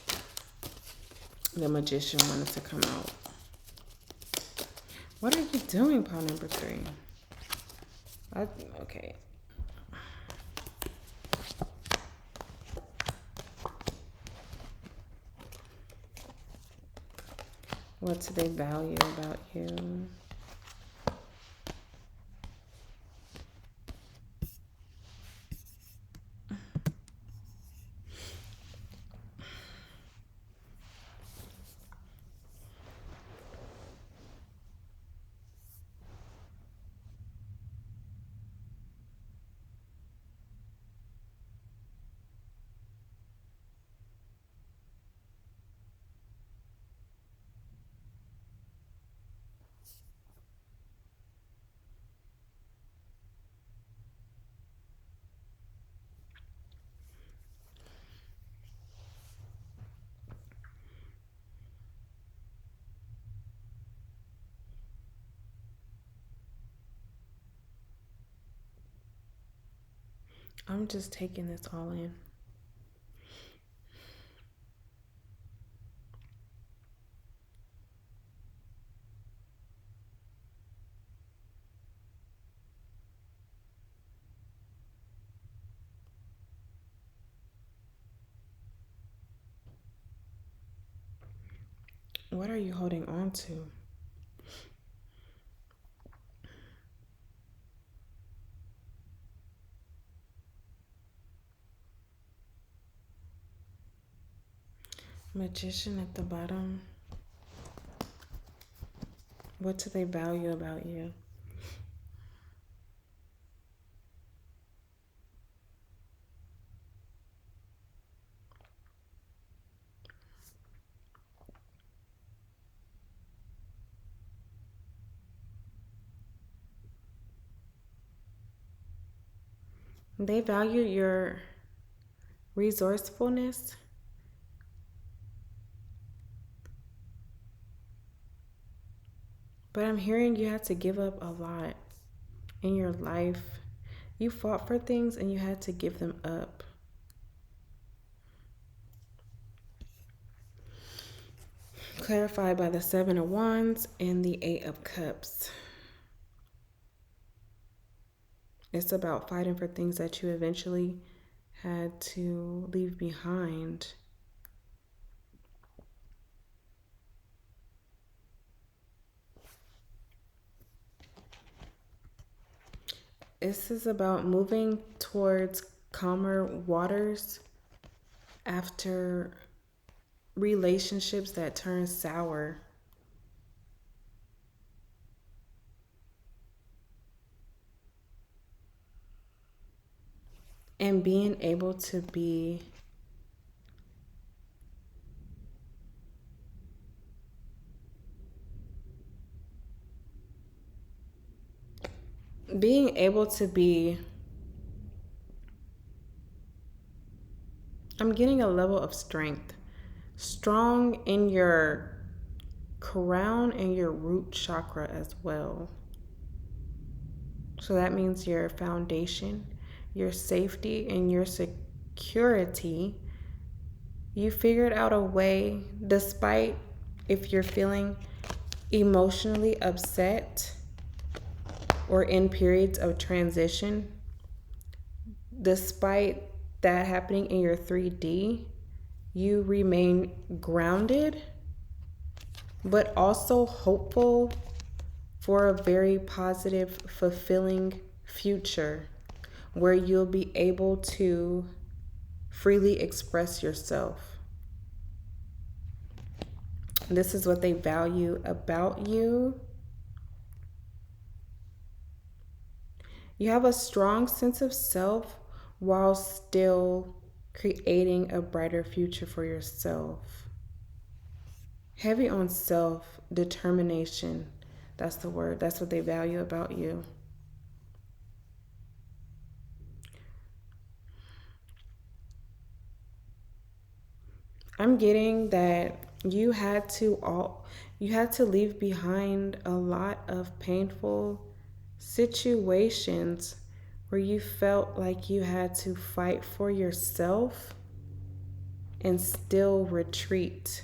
The Magician wanted to come out. What are you doing, pile number 3? Okay. What do they value about you? I'm just taking this all in. What are you holding on to? Magician at the bottom. What do they value about you? They value your resourcefulness. But I'm hearing you had to give up a lot in your life. You fought for things and you had to give them up. Clarified by the 7 of Wands and the 8 of Cups. It's about fighting for things that you eventually had to leave behind. This is about moving towards calmer waters after relationships that turn sour. And being able to be I'm getting a level of strength. Strong in your crown and your root chakra as well. So that means your foundation, your safety, and your security. You figured out a way, despite if you're feeling emotionally upset or in periods of transition, despite that happening in your 3D, you remain grounded, but also hopeful for a very positive, fulfilling future where you'll be able to freely express yourself. This is what they value about you. You have a strong sense of self while still creating a brighter future for yourself. Heavy on self, determination. That's the word. That's what they value about you. I'm getting that you had to leave behind a lot of painful situations where you felt like you had to fight for yourself and still retreat.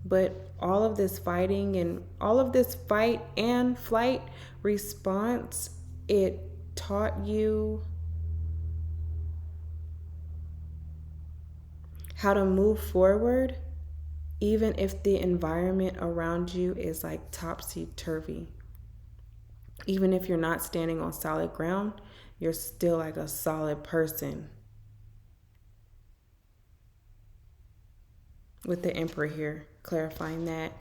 But all of this fighting and all of this fight and flight response, it taught you how to move forward, even if the environment around you is like topsy-turvy. Even if you're not standing on solid ground, you're still like a solid person. With the Emperor here, clarifying that.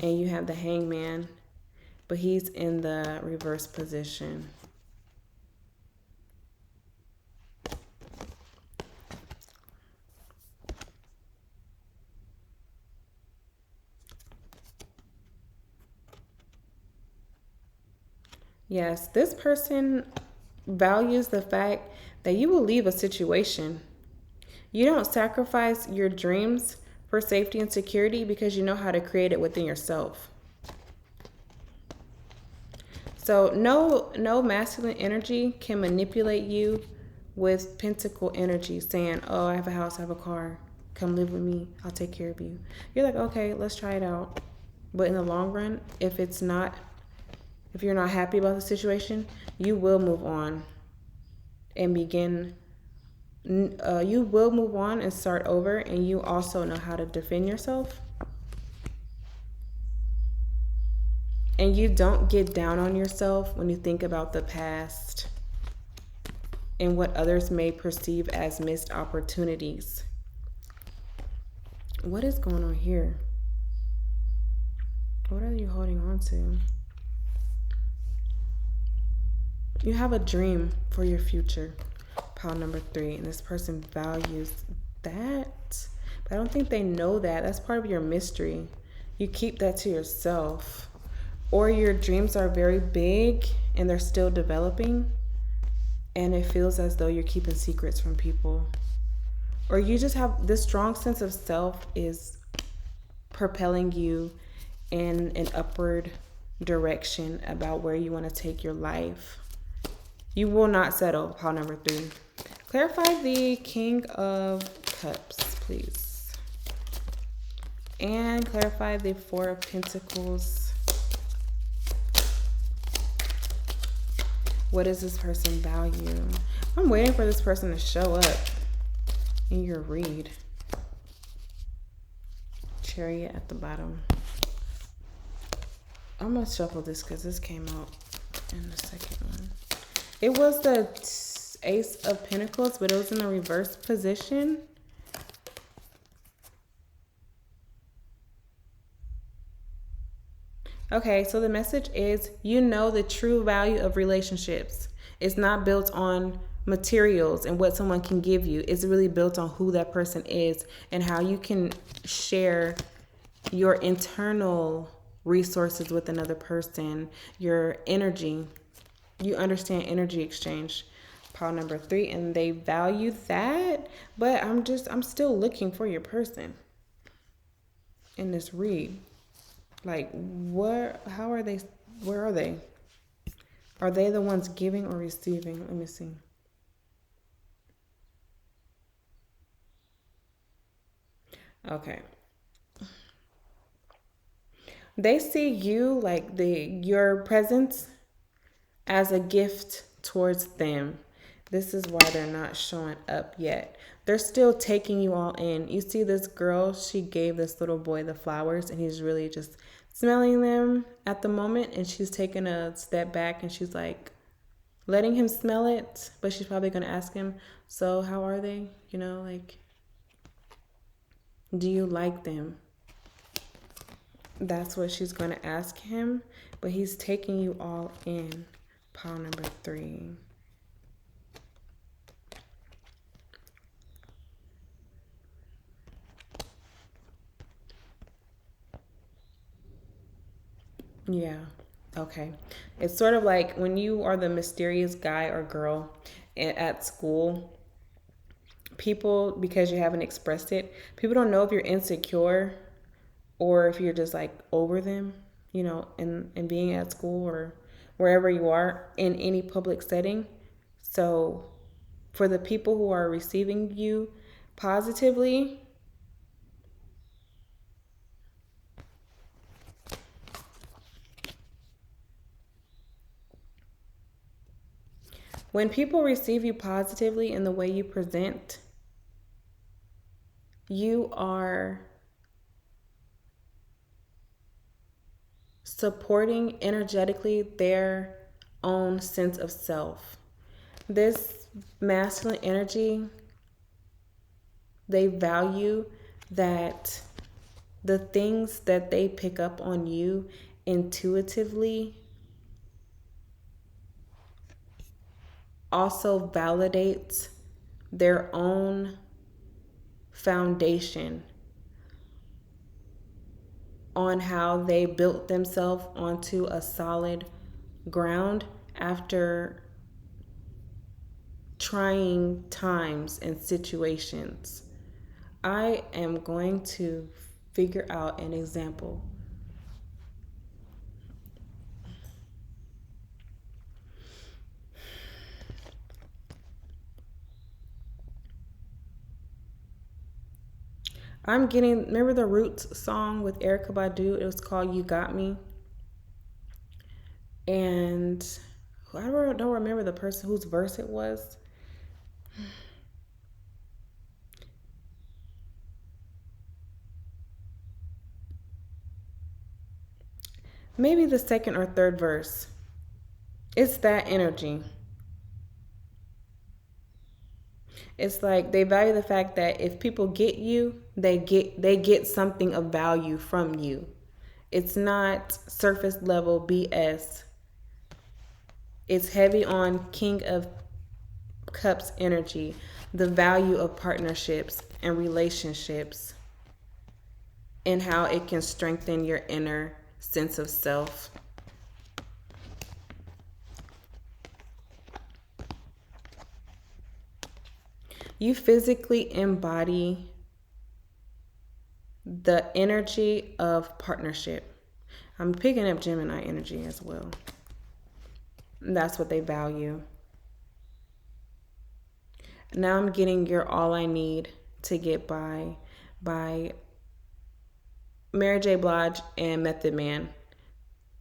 And you have the Hangman, but he's in the reverse position. Yes, this person values the fact that you will leave a situation. You don't sacrifice your dreams for safety and security because you know how to create it within yourself. So no masculine energy can manipulate you with pentacle energy, saying, oh, I have a house, I have a car, come live with me, I'll take care of you. You're like, okay, let's try it out. But in the long run, if you're not happy about the situation, you will move on and you will move on and start over, and you also know how to defend yourself. And you don't get down on yourself when you think about the past and what others may perceive as missed opportunities. What is going on here? What are you holding on to? You have a dream for your future, pile number 3, and this person values that. But I don't think they know that. That's part of your mystery. You keep that to yourself. Or your dreams are very big and they're still developing, and it feels as though you're keeping secrets from people. Or you just have this strong sense of self is propelling you in an upward direction about where you want to take your life. You will not settle, pile number 3. Clarify the King of Cups, please. And clarify the 4 of Pentacles. What does this person value? I'm waiting for this person to show up in your read. Chariot at the bottom. I'm going to shuffle this because this came out in the second one. It was the Ace of Pentacles, but it was in a reverse position. Okay, so the message is, you know the true value of relationships. It's not built on materials and what someone can give you. It's really built on who that person is and how you can share your internal resources with another person, your energy. You understand energy exchange, pile number 3, and they value that. But I'm still looking for your person in this read. Like, how are they? Where are they? Are they the ones giving or receiving? Let me see. Okay. They see you, like your presence, as a gift towards them. This is why they're not showing up yet. They're still taking you all in. You see this girl, she gave this little boy the flowers, and he's really just smelling them at the moment, and she's taking a step back and she's like letting him smell it, but she's probably going to ask him, so how are they? You know, like, do you like them? That's what she's going to ask him, but he's taking you all in, pile number 3. Yeah. Okay. It's sort of like when you are the mysterious guy or girl at school, people, because you haven't expressed it, people don't know if you're insecure or if you're just like over them, you know, and being at school or wherever you are in any public setting. So for the people who are receiving you positively, when people receive you positively in the way you present, you are supporting energetically their own sense of self. This masculine energy, they value that the things that they pick up on you intuitively also validates their own foundation on how they built themselves onto a solid ground after trying times and situations. I am going to figure out an example. I'm getting, remember the Roots song with Erykah Badu? It was called You Got Me. And I don't remember the person whose verse it was. Maybe the second or third verse. It's that energy. It's like they value the fact that if people get you, they get something of value from you. It's not surface level BS. It's heavy on King of Cups energy, the value of partnerships and relationships, and how it can strengthen your inner sense of self. You physically embody the energy of partnership. I'm picking up Gemini energy as well. That's what they value. Now I'm getting You're All I Need to Get By Mary J. Blige and Method Man.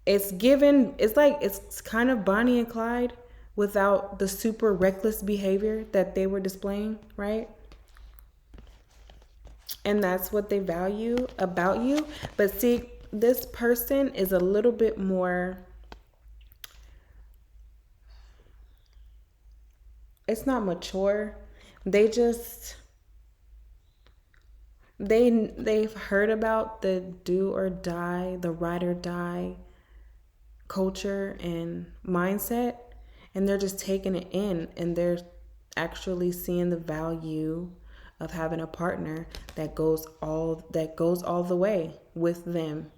It's kind of Bonnie and Clyde without the super reckless behavior that they were displaying, right? And that's what they value about you. But see, this person is a little bit more, it's not mature. They've heard about the do or die, the ride or die culture and mindset, and they're just taking it in, and they're actually seeing the value of having a partner that goes all the way with them.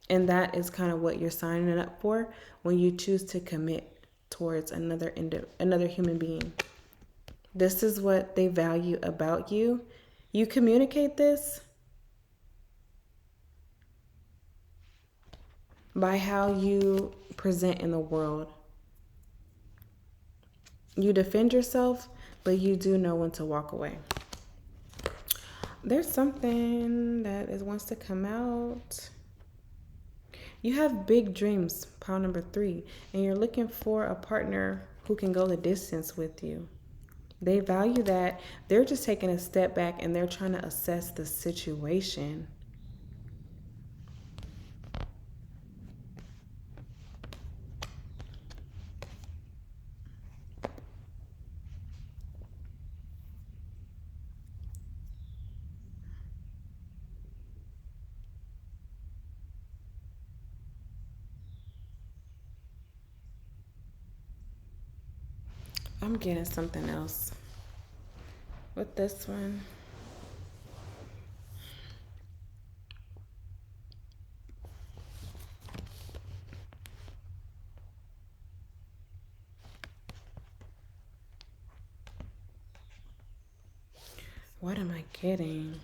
And that is kind of what you're signing up for when you choose to commit towards another human being. This is what they value about you. You communicate this by how you present in the world. You defend yourself, but you do know when to walk away. There's something that wants to come out. You have big dreams, pile number 3, and you're looking for a partner who can go the distance with you. They value that. They're just taking a step back and they're trying to assess the situation. I'm getting something else with this one. What am I getting?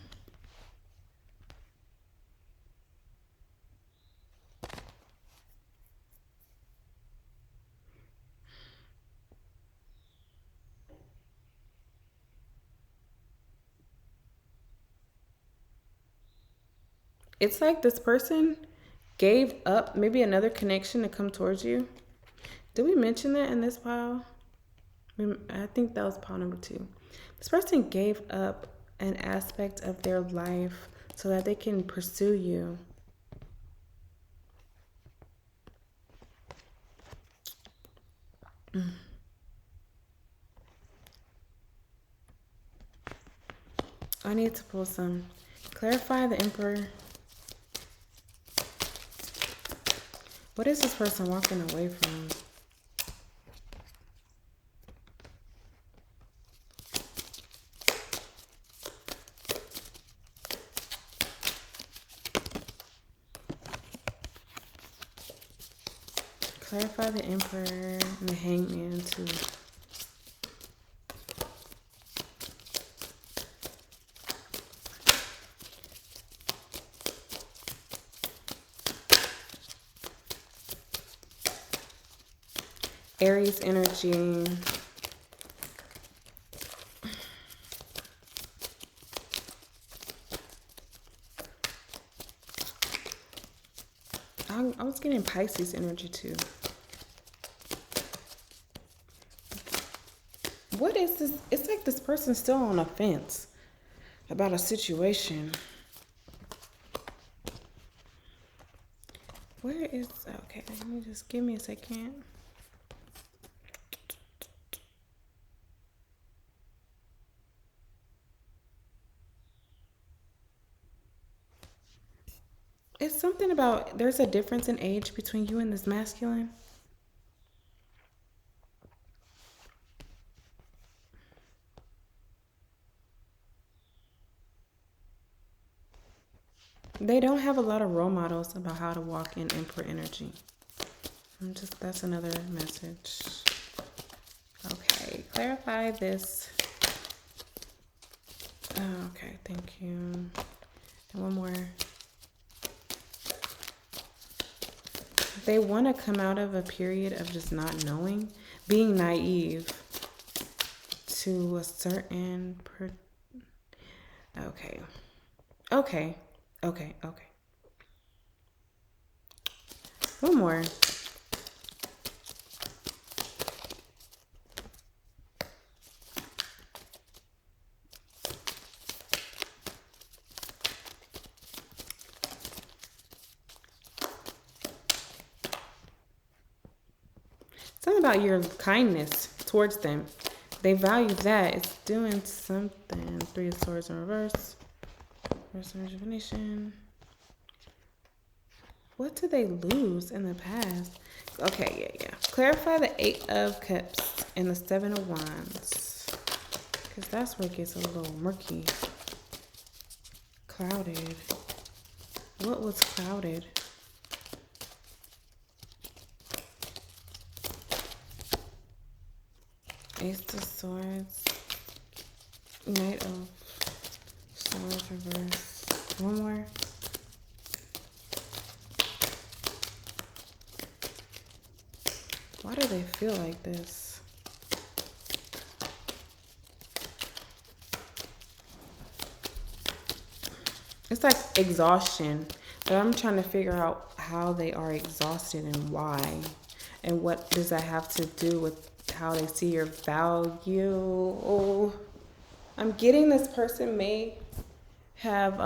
It's like this person gave up maybe another connection to come towards you. Did we mention that in this pile? I think that was pile number 2. This person gave up an aspect of their life so that they can pursue you. I need to pull some. Clarify the Emperor. What is this person walking away from? Clarify the Emperor and the Hangman too. Aries energy. I was getting Pisces energy too. What is this? It's like this person's still on a fence about a situation. Where is, okay, let me just, give me a second. It's something about, there's a difference in age between you and this masculine. They don't have a lot of role models about how to walk in Emperor energy. That's another message. Okay, clarify this. Oh, okay, thank you. And one more. They want to come out of a period of just not knowing, being naive to a certain okay. One more. Something about your kindness towards them. They value that. It's doing something. 3 of Swords in reverse. Reverse rejuvenation. What did they lose in the past? Okay, yeah. Clarify the 8 of Cups and the 7 of Wands. Because that's where it gets a little murky. Clouded. What was clouded? Ace of Swords. Knight of Swords reverse. One more. Why do they feel like this? It's like exhaustion. But I'm trying to figure out how they are exhausted and why. And what does that have to do with how they see your value? Oh, I'm getting this person may have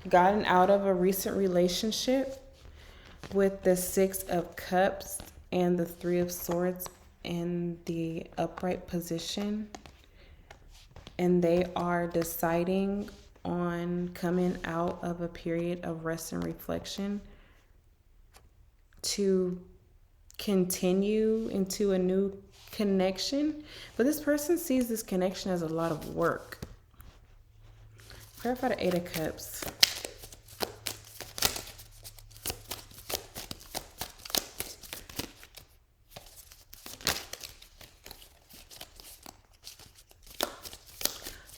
gotten out of a recent relationship with the 6 of Cups and the 3 of Swords in the upright position. And they are deciding on coming out of a period of rest and reflection to continue into a new connection. But this person sees this connection as a lot of work. Clarify the 8 of Cups.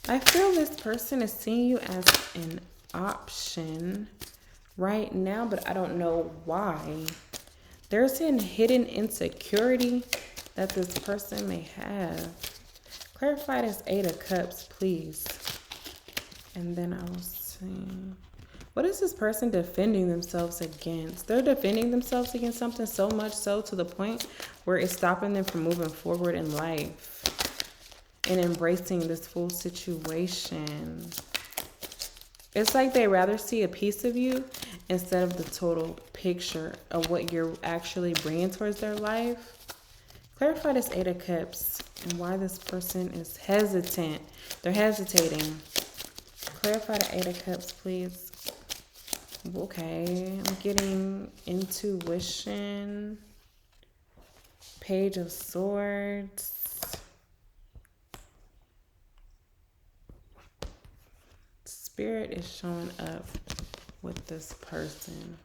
I feel this person is seeing you as an option right now, but I don't know why. There's a hidden insecurity that this person may have. Clarify this 8 of Cups, please. And then I will see. What is this person defending themselves against? They're defending themselves against something so much so to the point where it's stopping them from moving forward in life and embracing this full situation. It's like they rather see a piece of you instead of the total picture of what you're actually bringing towards their life. Clarify this 8 of Cups and why this person is hesitant. They're hesitating. Clarify the 8 of Cups, please. Okay, I'm getting intuition. Page of Swords. Spirit is showing up with this person.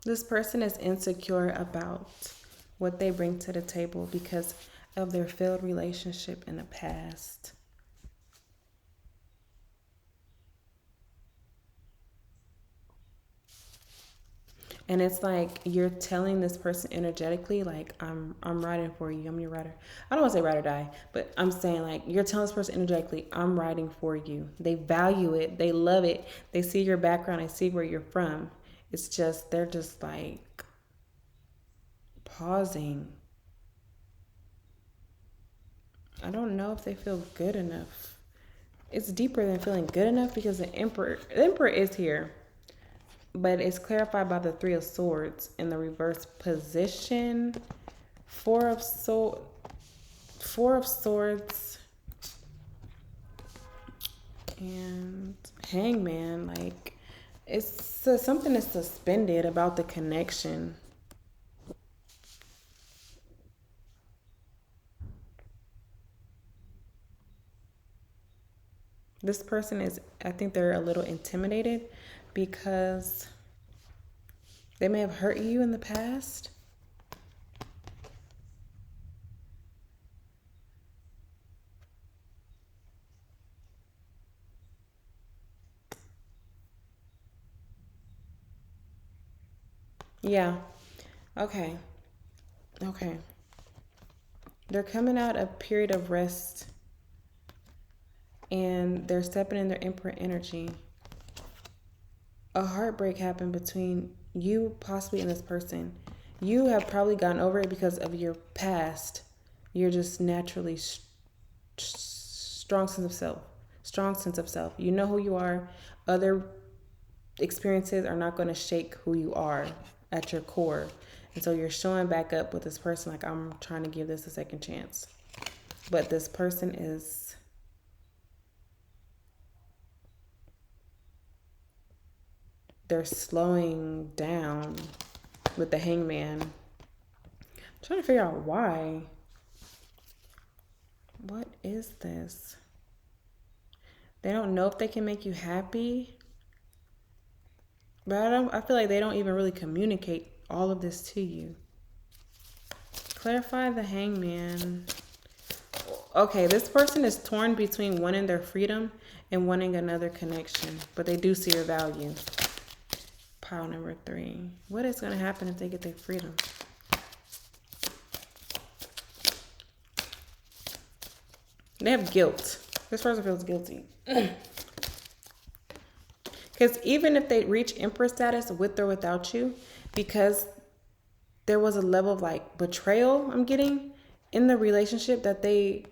This person is insecure about what they bring to the table because of their failed relationship in the past. And it's like you're telling this person energetically, like, I'm riding for you. I'm your rider. I don't want to say ride or die, but I'm saying, like, you're telling this person energetically, I'm riding for you. They value it. They love it. They see your background. They see where you're from. It's just, they're just like pausing. I don't know if they feel good enough. It's deeper than feeling good enough, because the Emperor is here. But it's clarified by the Three of Swords in the reverse position. Four of Swords and Hangman. Like, it's something is suspended about the connection. This person is, I think they're a little intimidated because they may have hurt you in the past. Yeah. Okay. Okay. They're coming out a period of rest, and they're stepping in their Emperor energy. A heartbreak happened between you possibly and this person. You have probably gotten over it because of your past. You're just naturally strong sense of self. Strong sense of self. You know who you are. Other experiences are not going to shake who you are at your core. And so you're showing back up with this person like, I'm trying to give this a second chance. But this person is, they're slowing down with the Hangman. I'm trying to figure out why. What is this? They don't know if they can make you happy. But I feel like they don't even really communicate all of this to you. Clarify the Hangman. Okay, this person is torn between wanting their freedom and wanting another connection, but they do see your value. Pile number 3. What is going to happen if they get their freedom? They have guilt. This person feels guilty. Because even if they reach Emperor status with or without you, because there was a level of like betrayal I'm getting in the relationship that they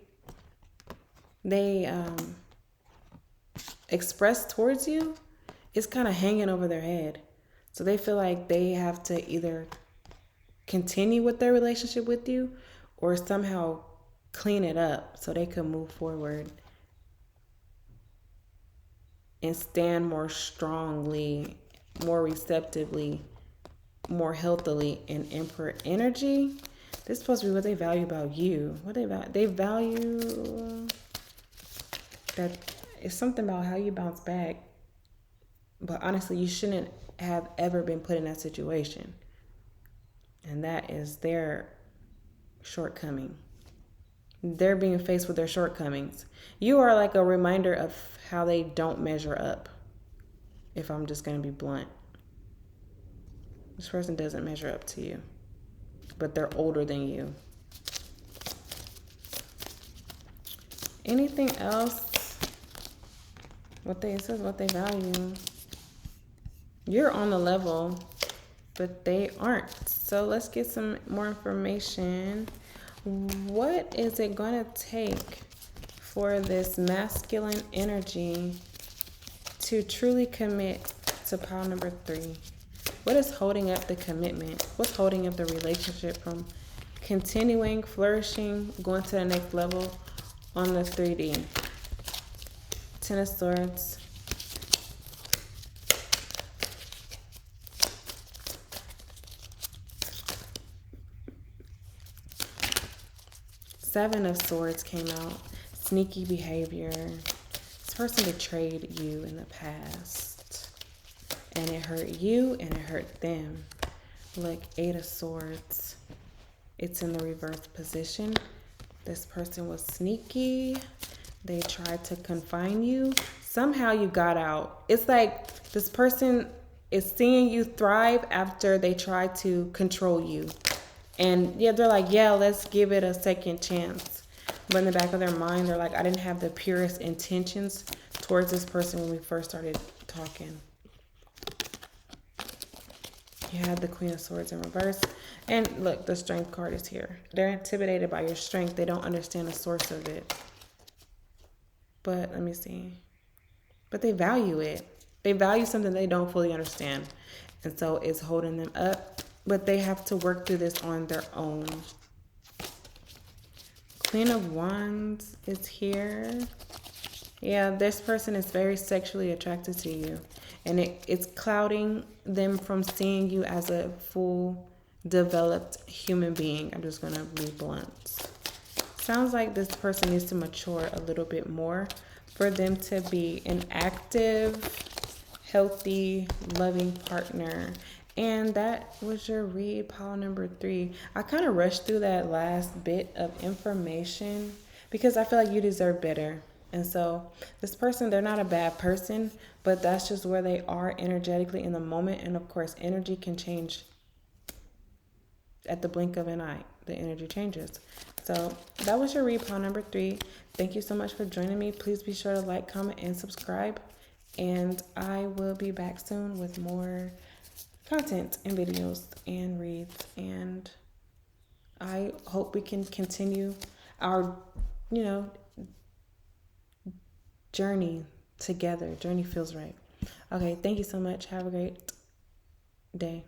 expressed towards you, it's kind of hanging over their head. So they feel like they have to either continue with their relationship with you or somehow clean it up so they can move forward and stand more strongly, more receptively, more healthily in Emperor energy. This is supposed to be what they value about you. What they value that it's something about how you bounce back. But honestly, you shouldn't have ever been put in that situation. And that is their shortcoming. They're being faced with their shortcomings. You are like a reminder of how they don't measure up. If I'm just going to be blunt. This person doesn't measure up to you. But they're older than you. Anything else? It says what they value. You're on the level, but they aren't. So let's get some more information. What is it going to take for this masculine energy to truly commit to pile number 3? What is holding up the commitment? What's holding up the relationship from continuing, flourishing, going to the next level on the 3D? 10 of Swords. Seven of Swords came out. Sneaky behavior. This person betrayed you in the past. And it hurt you and it hurt them. Look, 8 of Swords. It's in the reverse position. This person was sneaky. They tried to confine you. Somehow you got out. It's like this person is seeing you thrive after they try to control you. And yeah, they're like, yeah, let's give it a second chance. But in the back of their mind, they're like, I didn't have the purest intentions towards this person when we first started talking. You have the Queen of Swords in reverse. And look, the Strength card is here. They're intimidated by your strength. They don't understand the source of it. But let me see. But they value it. They value something they don't fully understand. And so it's holding them up. But they have to work through this on their own. Queen of Wands is here. Yeah, this person is very sexually attracted to you. And it's clouding them from seeing you as a full, developed human being. I'm just going to be blunt. Sounds like this person needs to mature a little bit more for them to be an active, healthy, loving partner. And that was your read, pile number 3. I kind of rushed through that last bit of information because I feel like you deserve better. And so this person, they're not a bad person, but that's just where they are energetically in the moment. And of course, energy can change at the blink of an eye. The energy changes. So that was your read, pile number 3. Thank you so much for joining me. Please be sure to like, comment, and subscribe. And I will be back soon with more content and videos and reads. And I hope we can continue our, journey together. Journey feels right. Okay, thank you so much. Have a great day.